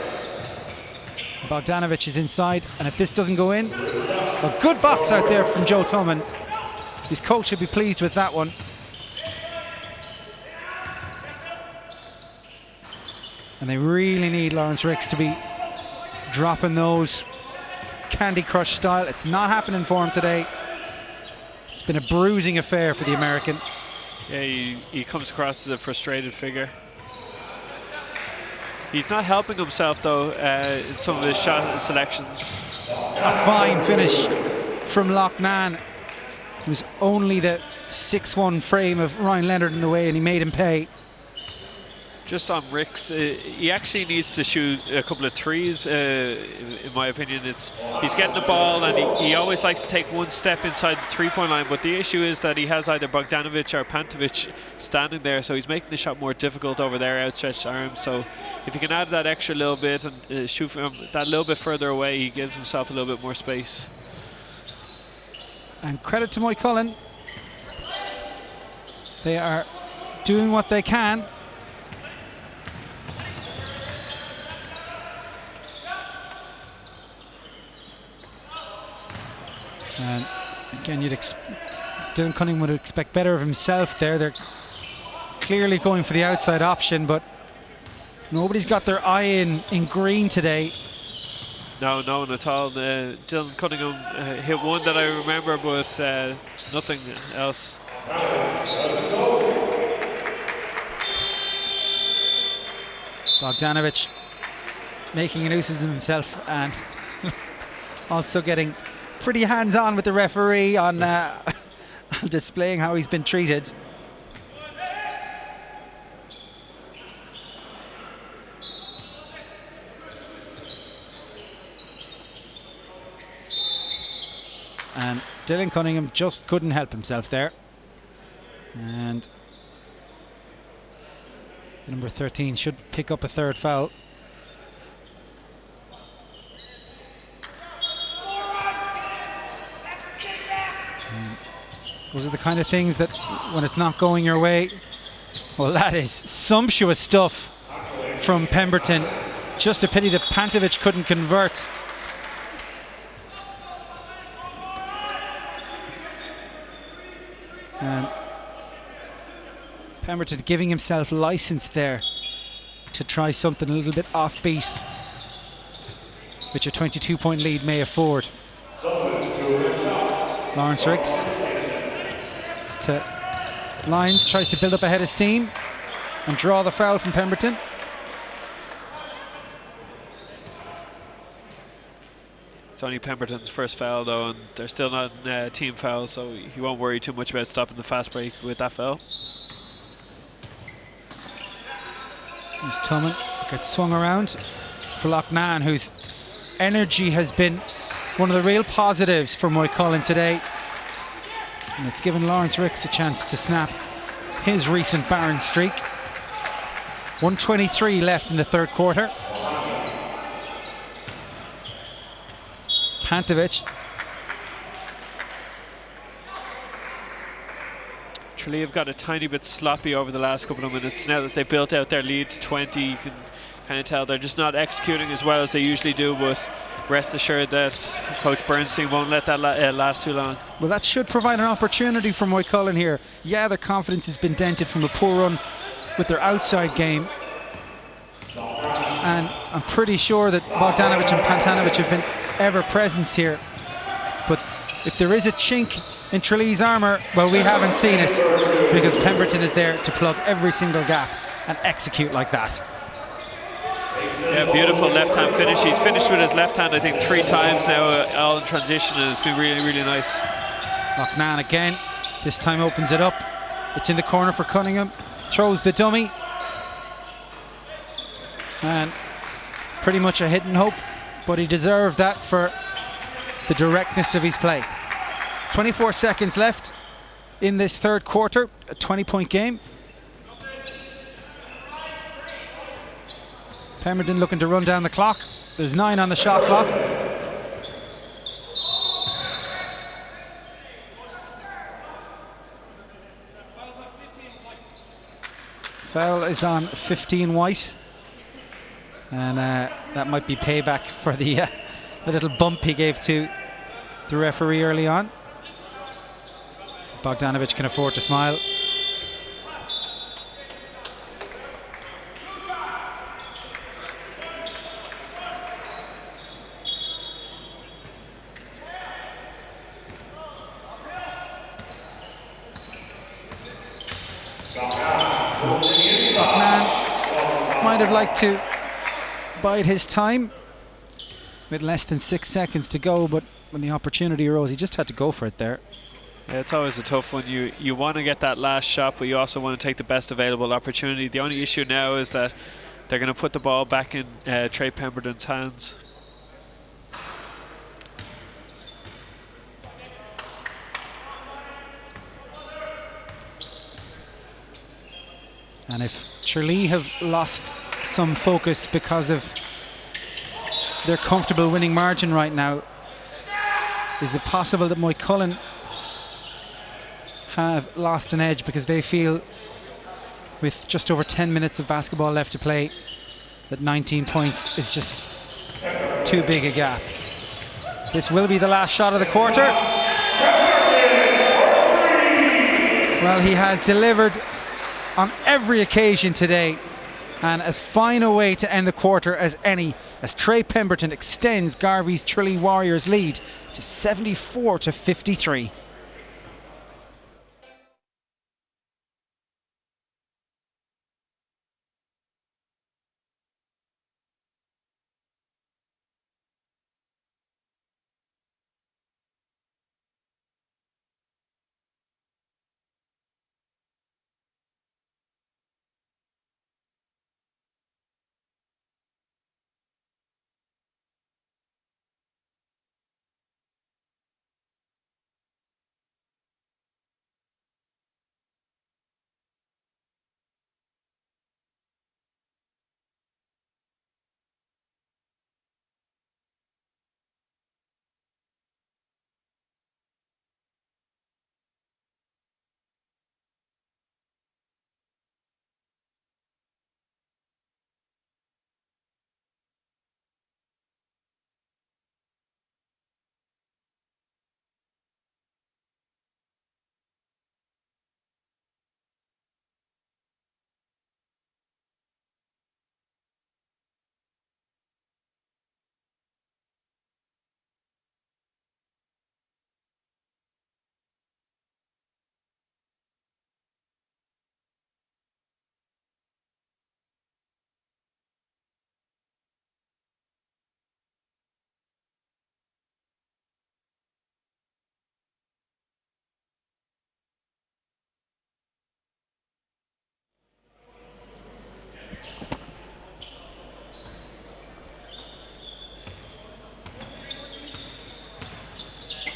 Bogdanovic is inside, and if this doesn't go in, a good box out there from Joe Tumman. His coach should be pleased with that one. And they really need Lawrence Ricks to be dropping those Candy Crush style. It's not happening for him today. It's been a bruising affair for the American. Yeah, he comes across as a frustrated figure. He's not helping himself though in some of his shot selections. A fine finish from Loughnane. It was only the 6'1" frame of Ryan Leonard in the way, and he made him pay. Just on Ricks, he actually needs to shoot a couple of threes, in my opinion. He's getting the ball and he always likes to take one step inside the three-point line, but the issue is that he has either Bogdanovic or Pantovic standing there, so he's making the shot more difficult over their outstretched arms. So if he can add that extra little bit and shoot from that little bit further away, he gives himself a little bit more space. And credit to Moycullen. They are doing what they can. And again, Dylan Cunningham would expect better of himself there. They're clearly going for the outside option, but nobody's got their eye in green today. No one at all. Dylan Cunningham hit one that I remember, but nothing else. Bogdanovic making a nuisance of himself and also getting pretty hands-on with the referee on displaying how he's been treated. And Dylan Cunningham just couldn't help himself there. And the number 13 should pick up a third foul. Those are the kind of things that when it's not going your way, well, that is sumptuous stuff from Pemberton. Just a pity that Pantovic couldn't convert. And Pemberton giving himself license there to try something a little bit offbeat, which a 22-point lead may afford. Lawrence Ricks to Lyons, tries to build up a head of steam and draw the foul from Pemberton. It's only Pemberton's first foul though, and they're still not in team foul, so he won't worry too much about stopping the fast break with that foul. There's Tumman, gets swung around for Loughnane, whose energy has been one of the real positives for Moycullen today. And it's given Lawrence Ricks a chance to snap his recent barren streak. 1:23 left in the third quarter. Pantovic. Tralee have got a tiny bit sloppy over the last couple of minutes. Now that they've built out their lead to 20, you can kind of tell they're just not executing as well as they usually do, but rest assured that Coach Bernstein won't let that last too long. Well, that should provide an opportunity for Moycullen here. Yeah, their confidence has been dented from a poor run with their outside game. And I'm pretty sure that Bogdanovic and Pantanovic have been ever presence here. But if there is a chink in Tralee's armour, well, we haven't seen it, because Pemberton is there to plug every single gap and execute like that. Yeah, beautiful left-hand finish. He's finished with his left hand, I think, 3 times now, all in transition, and it's been really, really nice. Loughnane again, this time opens it up. It's in the corner for Cunningham, throws the dummy. And pretty much a hit and hope, but he deserved that for the directness of his play. 24 seconds left in this third quarter, a 20-point game. Pemberton looking to run down the clock. There's 9 on the shot clock. Foul is on 15 White. And that might be payback for the little bump he gave to the referee early on. Bogdanovic can afford to smile. Loughnane might have liked to bide his time with less than 6 seconds to go, but when the opportunity arose, he just had to go for it there. Yeah, it's always a tough one. You want to get that last shot, but you also want to take the best available opportunity. The only issue now is that they're going to put the ball back in Trey Pemberton's hands. And if Tralee have lost some focus because of their comfortable winning margin right now, is it possible that Moycullen have lost an edge because they feel, with just over 10 minutes of basketball left to play, that 19 points is just too big a gap? This will be the last shot of the quarter. Well, he has delivered on every occasion today, and as fine a way to end the quarter as any, as Trey Pemberton extends Garvey's Tralee Warriors lead to 74-53.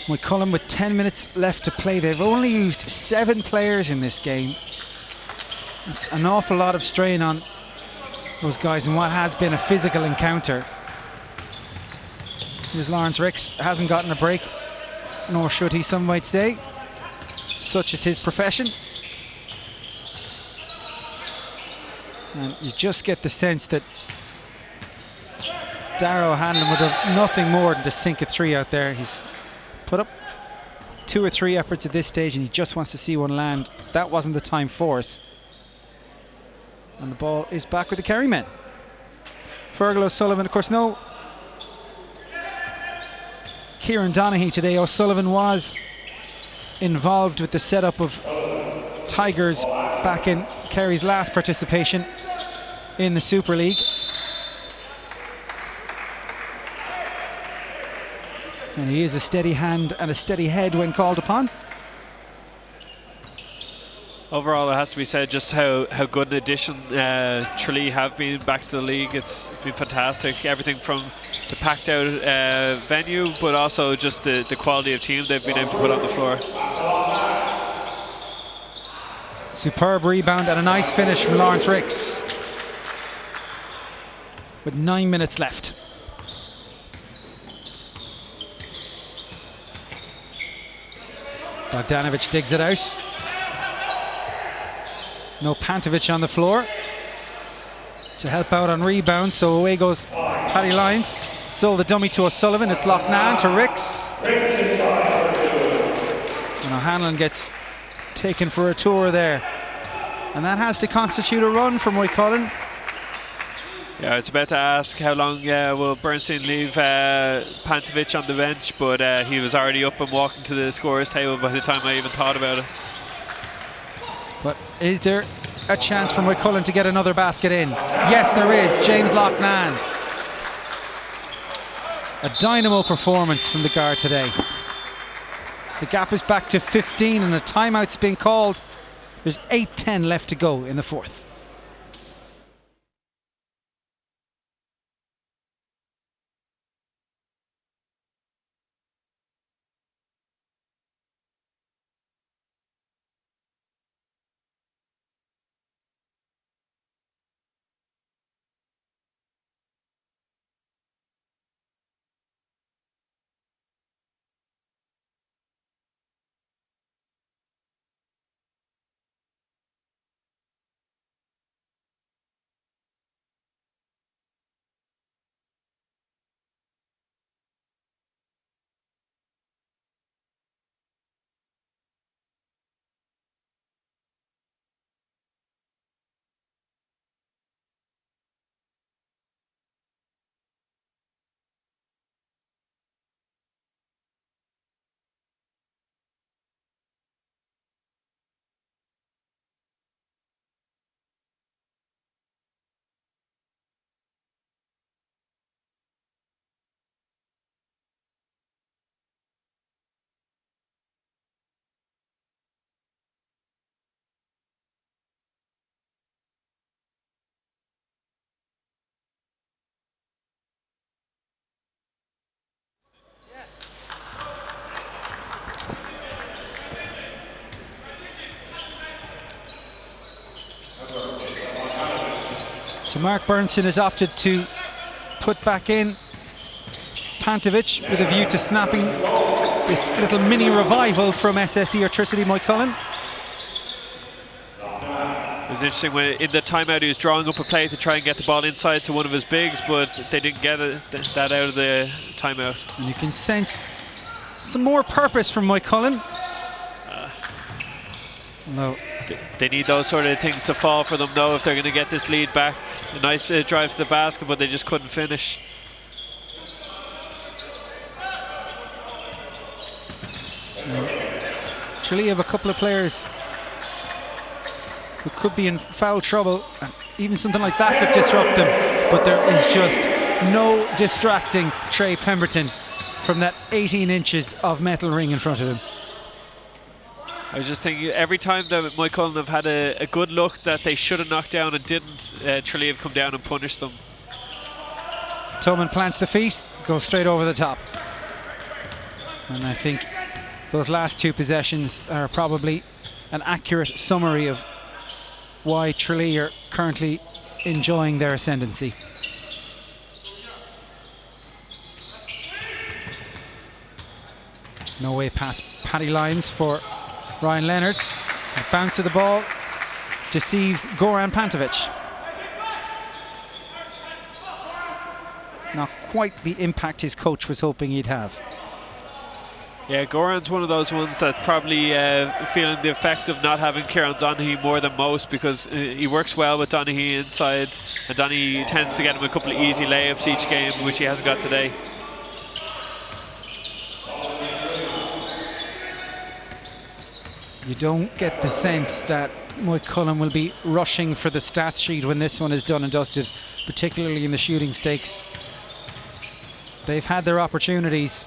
Moycullen with 10 minutes left to play. They've only used 7 players in this game. It's an awful lot of strain on those guys in what has been a physical encounter. Here's Lawrence Ricks, hasn't gotten a break, nor should he, some might say. Such is his profession. And you just get the sense that Darragh Hanlon would have nothing more than to sink a 3 out there. He's put up 2 or 3 efforts at this stage and he just wants to see one land. That wasn't the time for it. And the ball is back with the Kerry men. Fergal O'Sullivan, of course, no Kieran Donaghy today. O'Sullivan was involved with the setup of Tigers back in Kerry's last participation in the Super League. And he is a steady hand and a steady head when called upon. Overall, it has to be said just how good an addition Tralee have been back to the league. It's been fantastic. Everything from the packed out venue, but also just the quality of team they've been able to put on the floor. Superb rebound and a nice finish from Lawrence Ricks. With 9 minutes left. Bogdanovic digs it out. No Pantovic on the floor to help out on rebounds, so away goes Paddy Lyons. So the dummy to O'Sullivan, it's Loughnane to Ricks. And O'Hanlon gets taken for a tour there. And that has to constitute a run for Moycullen. Yeah, I was about to ask how long will Bernstein leave Pantovic on the bench, but he was already up and walking to the scorer's table by the time I even thought about it. But is there a chance for Moycullen to get another basket in? Yes, there is. James Loughnane. A dynamo performance from the guard today. The gap is back to 15 and a timeout's been called. There's 8:10 left to go in the fourth. So Mark Bernstein has opted to put back in Pantovic with a view to snapping this little mini revival from SSE Airtricity Moycullen. It was interesting when in the timeout he was drawing up a play to try and get the ball inside to one of his bigs, but they didn't get that out of the timeout. And you can sense some more purpose from Moycullen. No. They need those sort of things to fall for them though if they're going to get this lead back. A nice drive to the basket, but they just couldn't finish. Tralee have a couple of players who could be in foul trouble. Even something like that could disrupt them, but there is just no distracting Trey Pemberton from that 18 inches of metal ring in front of him. I was just thinking, every time that Moycullen have had a good look that they should have knocked down and didn't, Tralee have come down and punished them. Tobin plants the feet, goes straight over the top. And I think those last two possessions are probably an accurate summary of why Tralee are currently enjoying their ascendancy. No way past Paddy Lyons for Ryan Leonard. A bounce of the ball deceives Goran Pantovic. Not quite the impact his coach was hoping he'd have. Yeah, Goran's one of those ones that's probably feeling the effect of not having Kieran Donaghy more than most, because he works well with Donaghy inside, and Donaghy tends to get him a couple of easy layups each game, which he hasn't got today. You don't get the sense that Moycullen will be rushing for the stats sheet when this one is done and dusted, particularly in the shooting stakes. They've had their opportunities.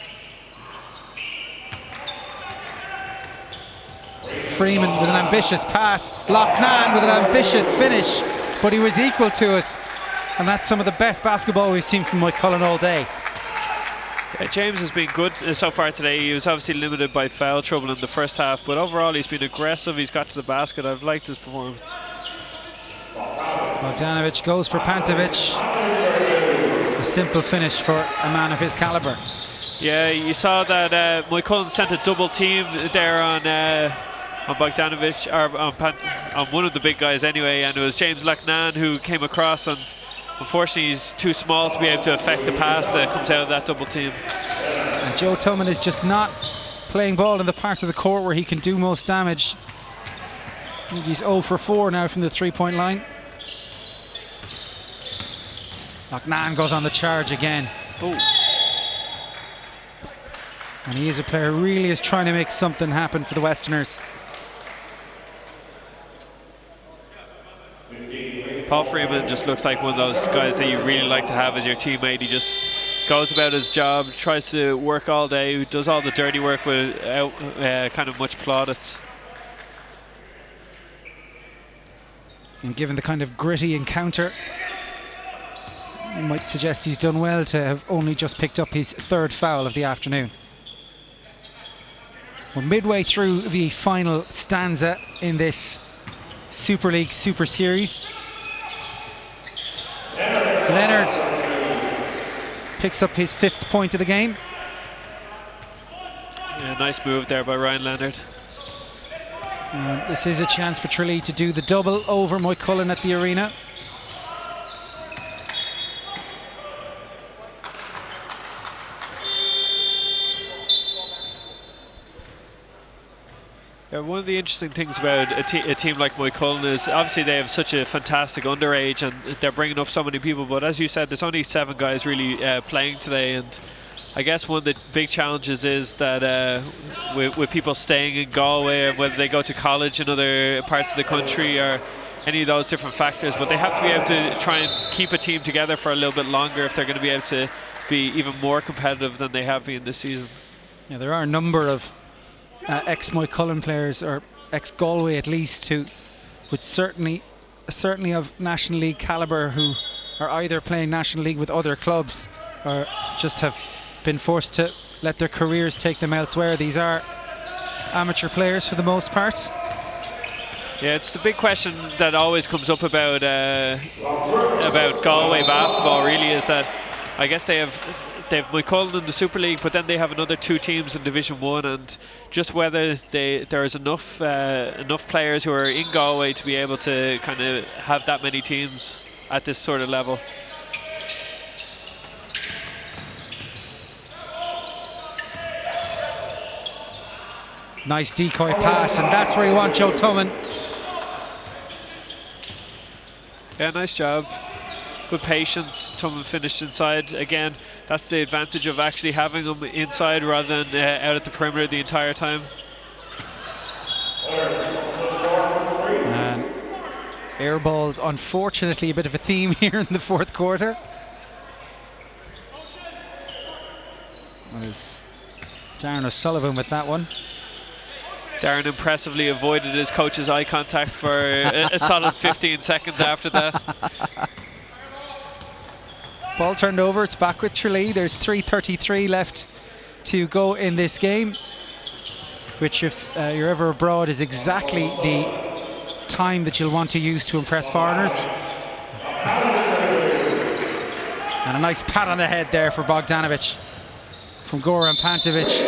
Freeman with an ambitious pass, Loughnane with an ambitious finish, but he was equal to it, and that's some of the best basketball we've seen from Moycullen all day. James has been good so far today. He was obviously limited by foul trouble in the first half, but overall he's been aggressive, he's got to the basket. I've liked his performance. Bogdanovic goes for Pantovic. A simple finish for a man of his calibre. Yeah, you saw that Moycullen sent a double team there on Bogdanovic, or on one of the big guys anyway, and it was James Loughnane who came across, and unfortunately he's too small to be able to affect the pass that comes out of that double team. And Joe Tubman is just not playing ball in the part of the court where he can do most damage. I think he's 0 for 4 now from the three-point line. Loughnane goes on the charge again. Ooh. And he is a player who really is trying to make something happen for the Westerners. Paul Freeman just looks like one of those guys that you really like to have as your teammate. He just goes about his job, tries to work all day, does all the dirty work without kind of much plaudits. And given the kind of gritty encounter, you might suggest he's done well to have only just picked up his third foul of the afternoon. We're midway through the final stanza in this Super League Super Series. Leonard picks up his 5th point of the game. Yeah, nice move there by Ryan Leonard. This is a chance for Tralee to do the double over Moycullen at the arena. One of the interesting things about a team like Moycullen is obviously they have such a fantastic underage and they're bringing up so many people, but as you said, there's only 7 guys really playing today, and I guess one of the big challenges is that with people staying in Galway, or whether they go to college in other parts of the country or any of those different factors, but they have to be able to try and keep a team together for a little bit longer if they're going to be able to be even more competitive than they have been this season. Yeah, there are a number of ex-Moycullen players, or ex-Galway at least, who would certainly of National League calibre, who are either playing National League with other clubs or just have been forced to let their careers take them elsewhere. These are amateur players for the most part. Yeah, it's the big question that always comes up about Galway basketball, really, is that I guess they have Moycullen in the Super League, but then they have another 2 teams in Division 1, and just whether there is enough players who are in Galway to be able to kind of have that many teams at this sort of level. Nice decoy pass, and that's where you want Joe Tubman. Yeah, nice job. Good patience. Tubman finished inside. Again, that's the advantage of actually having him inside rather than out at the perimeter the entire time. And air balls, unfortunately, a bit of a theme here in the 4th quarter. Was Darren O'Sullivan with that one. Darren impressively avoided his coach's eye contact for a solid 15 seconds after that. Ball turned over, it's back with Tralee. There's 3:33 left to go in this game, which if you're ever abroad is exactly the time that you'll want to use to impress foreigners. And a nice pat on the head there for Bogdanovic from Goran Pantovic.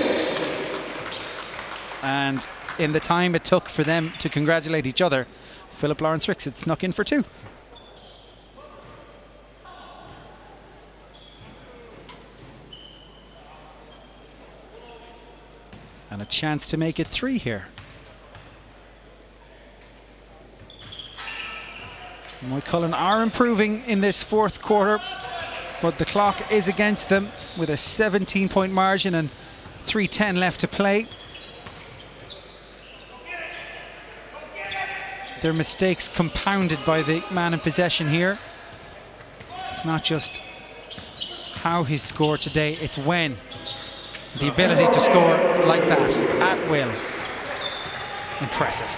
And in the time it took for them to congratulate each other, Philip Lawrence Ricks had snuck in for 2. And a chance to make it 3 here. Moycullen are improving in this 4th quarter, but the clock is against them with a 17-point margin and 3:10 left to play. Their mistakes compounded by the man in possession here. It's not just how he scored today, it's when. The ability to score like that, at will. Impressive.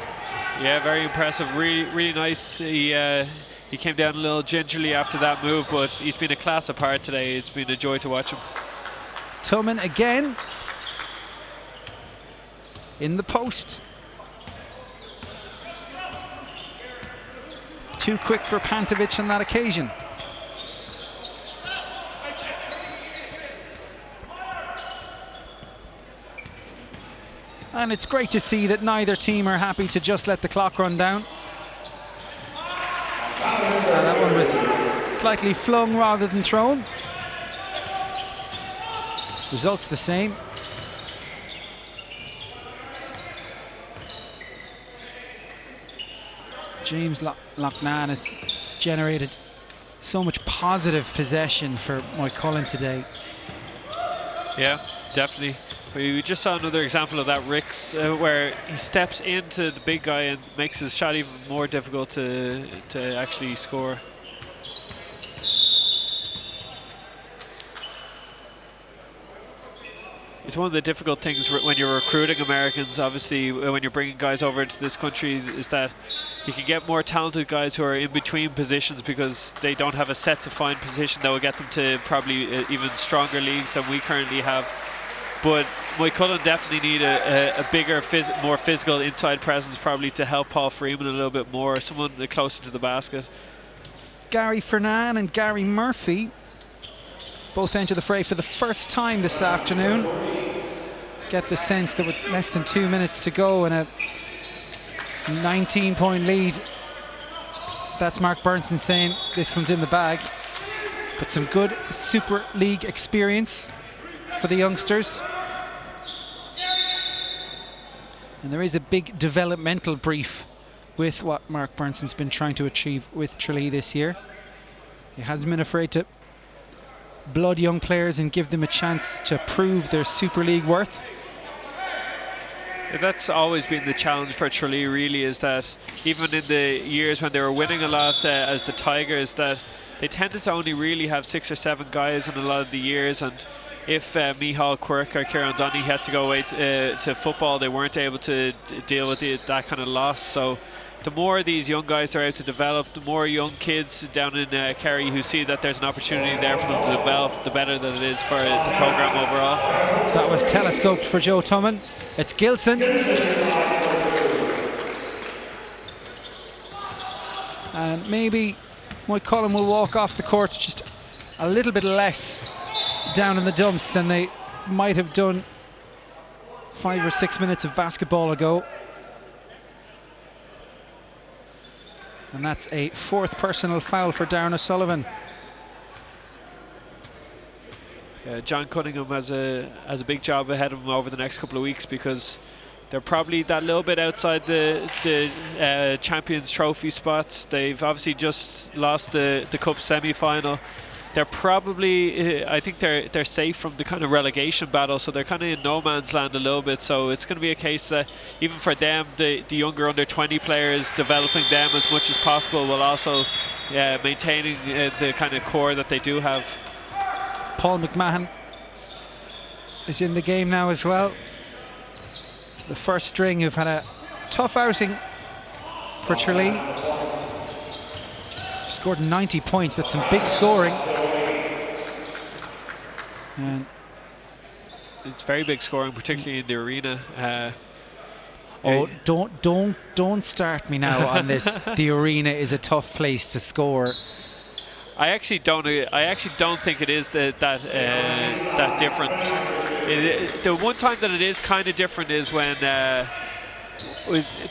Yeah, very impressive. Really nice. He came down a little gingerly after that move, but he's been a class apart today. It's been a joy to watch him. Tillman again in the post. Too quick for Pantovic on that occasion. And it's great to see that neither team are happy to just let the clock run down. That one was slightly flung rather than thrown. Results the same. James Loughnane has generated so much positive possession for Moycullen today. Yeah, definitely. We just saw another example of that, Ricks, where he steps into the big guy and makes his shot even more difficult to actually score. It's one of the difficult things when you're recruiting Americans, obviously, when you're bringing guys over to this country, is that you can get more talented guys who are in between positions because they don't have a set defined position that will get them to probably even stronger leagues than we currently have. But Moycullen definitely need a bigger, more physical inside presence probably to help Paul Freeman a little bit more, someone closer to the basket. Gary Fernan and Gary Murphy both enter the fray for the first time this afternoon. Get the sense that with less than 2 minutes to go and a 19-point lead, that's Mark Burnson saying this one's in the bag. But some good Super League experience for the youngsters. And there is a big developmental brief with what Mark Burnson's been trying to achieve with Tralee this year. He hasn't been afraid to blood young players and give them a chance to prove their Super League worth. That's always been the challenge for Tralee, really, is that even in the years when they were winning a lot as the Tigers, that they tended to only really have 6 or 7 guys in a lot of the years, and if Michal Quirk or Kieran Donny had to go away to football, they weren't able to deal with that kind of loss. So the more these young guys are out to develop, the more young kids down in Kerry who see that there's an opportunity there for them to develop, the better that it is for the programme overall. That was telescoped for Joe Tumman. It's Gilson. And maybe Moycullen will walk off the court just a little bit less down in the dumps than they might have done 5 or 6 minutes of basketball ago. And that's a 4th personal foul for Darren O'Sullivan. John Cunningham has a big job ahead of him over the next couple of weeks, because they're probably that little bit outside the Champions Trophy spots. They've obviously just lost the Cup semi-final. They're probably, I think they're safe from the kind of relegation battle, so they're kind of in no man's land a little bit. So it's going to be a case that even for them, the younger under 20 players, developing them as much as possible, while also maintaining the kind of core that they do have. Paul McMahon is in the game now as well. The first string who've had a tough outing for Tralee. Scored 90 points, that's some big scoring. And it's very big scoring, particularly in the arena. Oh, don't start me now on this. The arena is a tough place to score. I actually don't think it is that different. The one time that it is kind of different is when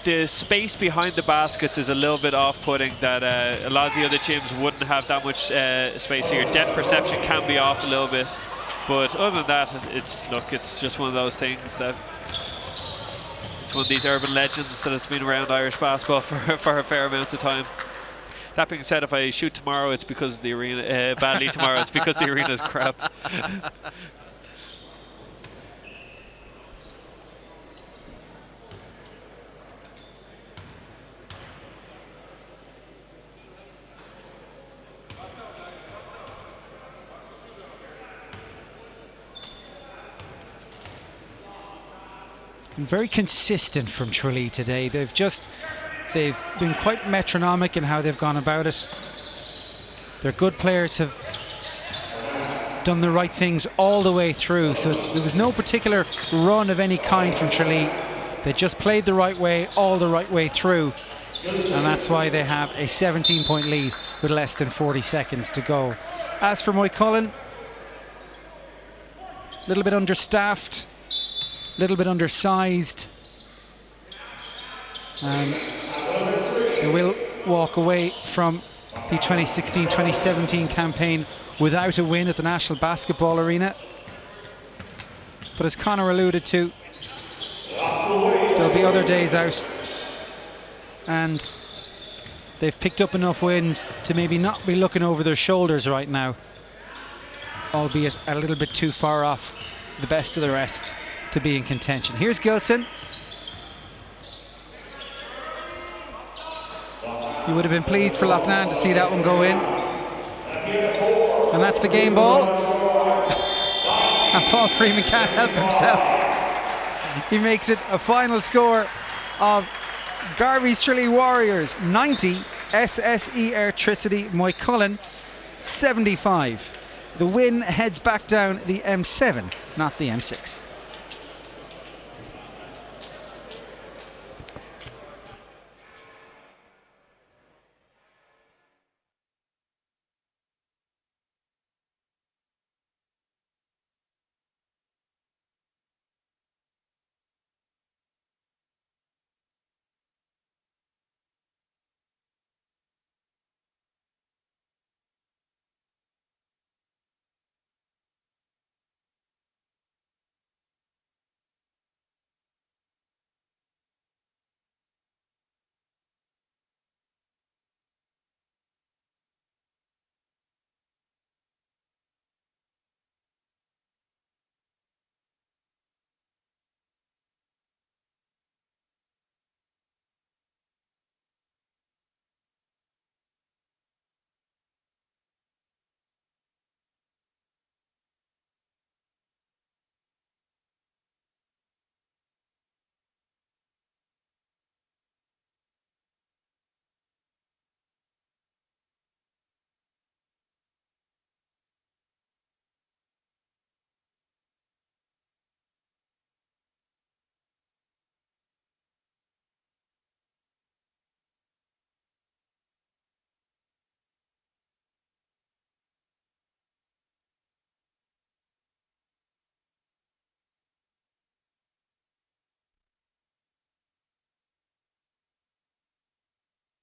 the space behind the baskets is a little bit off-putting. That a lot of the other gyms wouldn't have that much space. So your depth perception can be off a little bit. But other than that, it's just one of those things that it's one of these urban legends that has been around Irish basketball for a fair amount of time. That being said, if I shoot tomorrow, it's because the arena badly tomorrow. It's because the arena's crap. Very consistent from Tralee today. They've been quite metronomic in how they've gone about it. Their good players have done the right things all the way through, so there was no particular run of any kind from Tralee. They just played the right way all the right way through, and that's why they have a 17-point lead with less than 40 seconds to go. As for Moycullen, a little bit understaffed, a little bit undersized, and they will walk away from the 2016-2017 campaign without a win at the National Basketball Arena. But as Conor alluded to, there'll be other days out, and they've picked up enough wins to maybe not be looking over their shoulders right now, albeit a little bit too far off the best of the rest to be in contention. Here's Gilson. You would have been pleased for Loughnane to see that one go in. And that's the game ball. And Paul Freeman can't help himself. He makes it a final score of Garvey's Tralee Warriors 90, SSE Airtricity Moycullen 75. The win heads back down the M7, not the M6.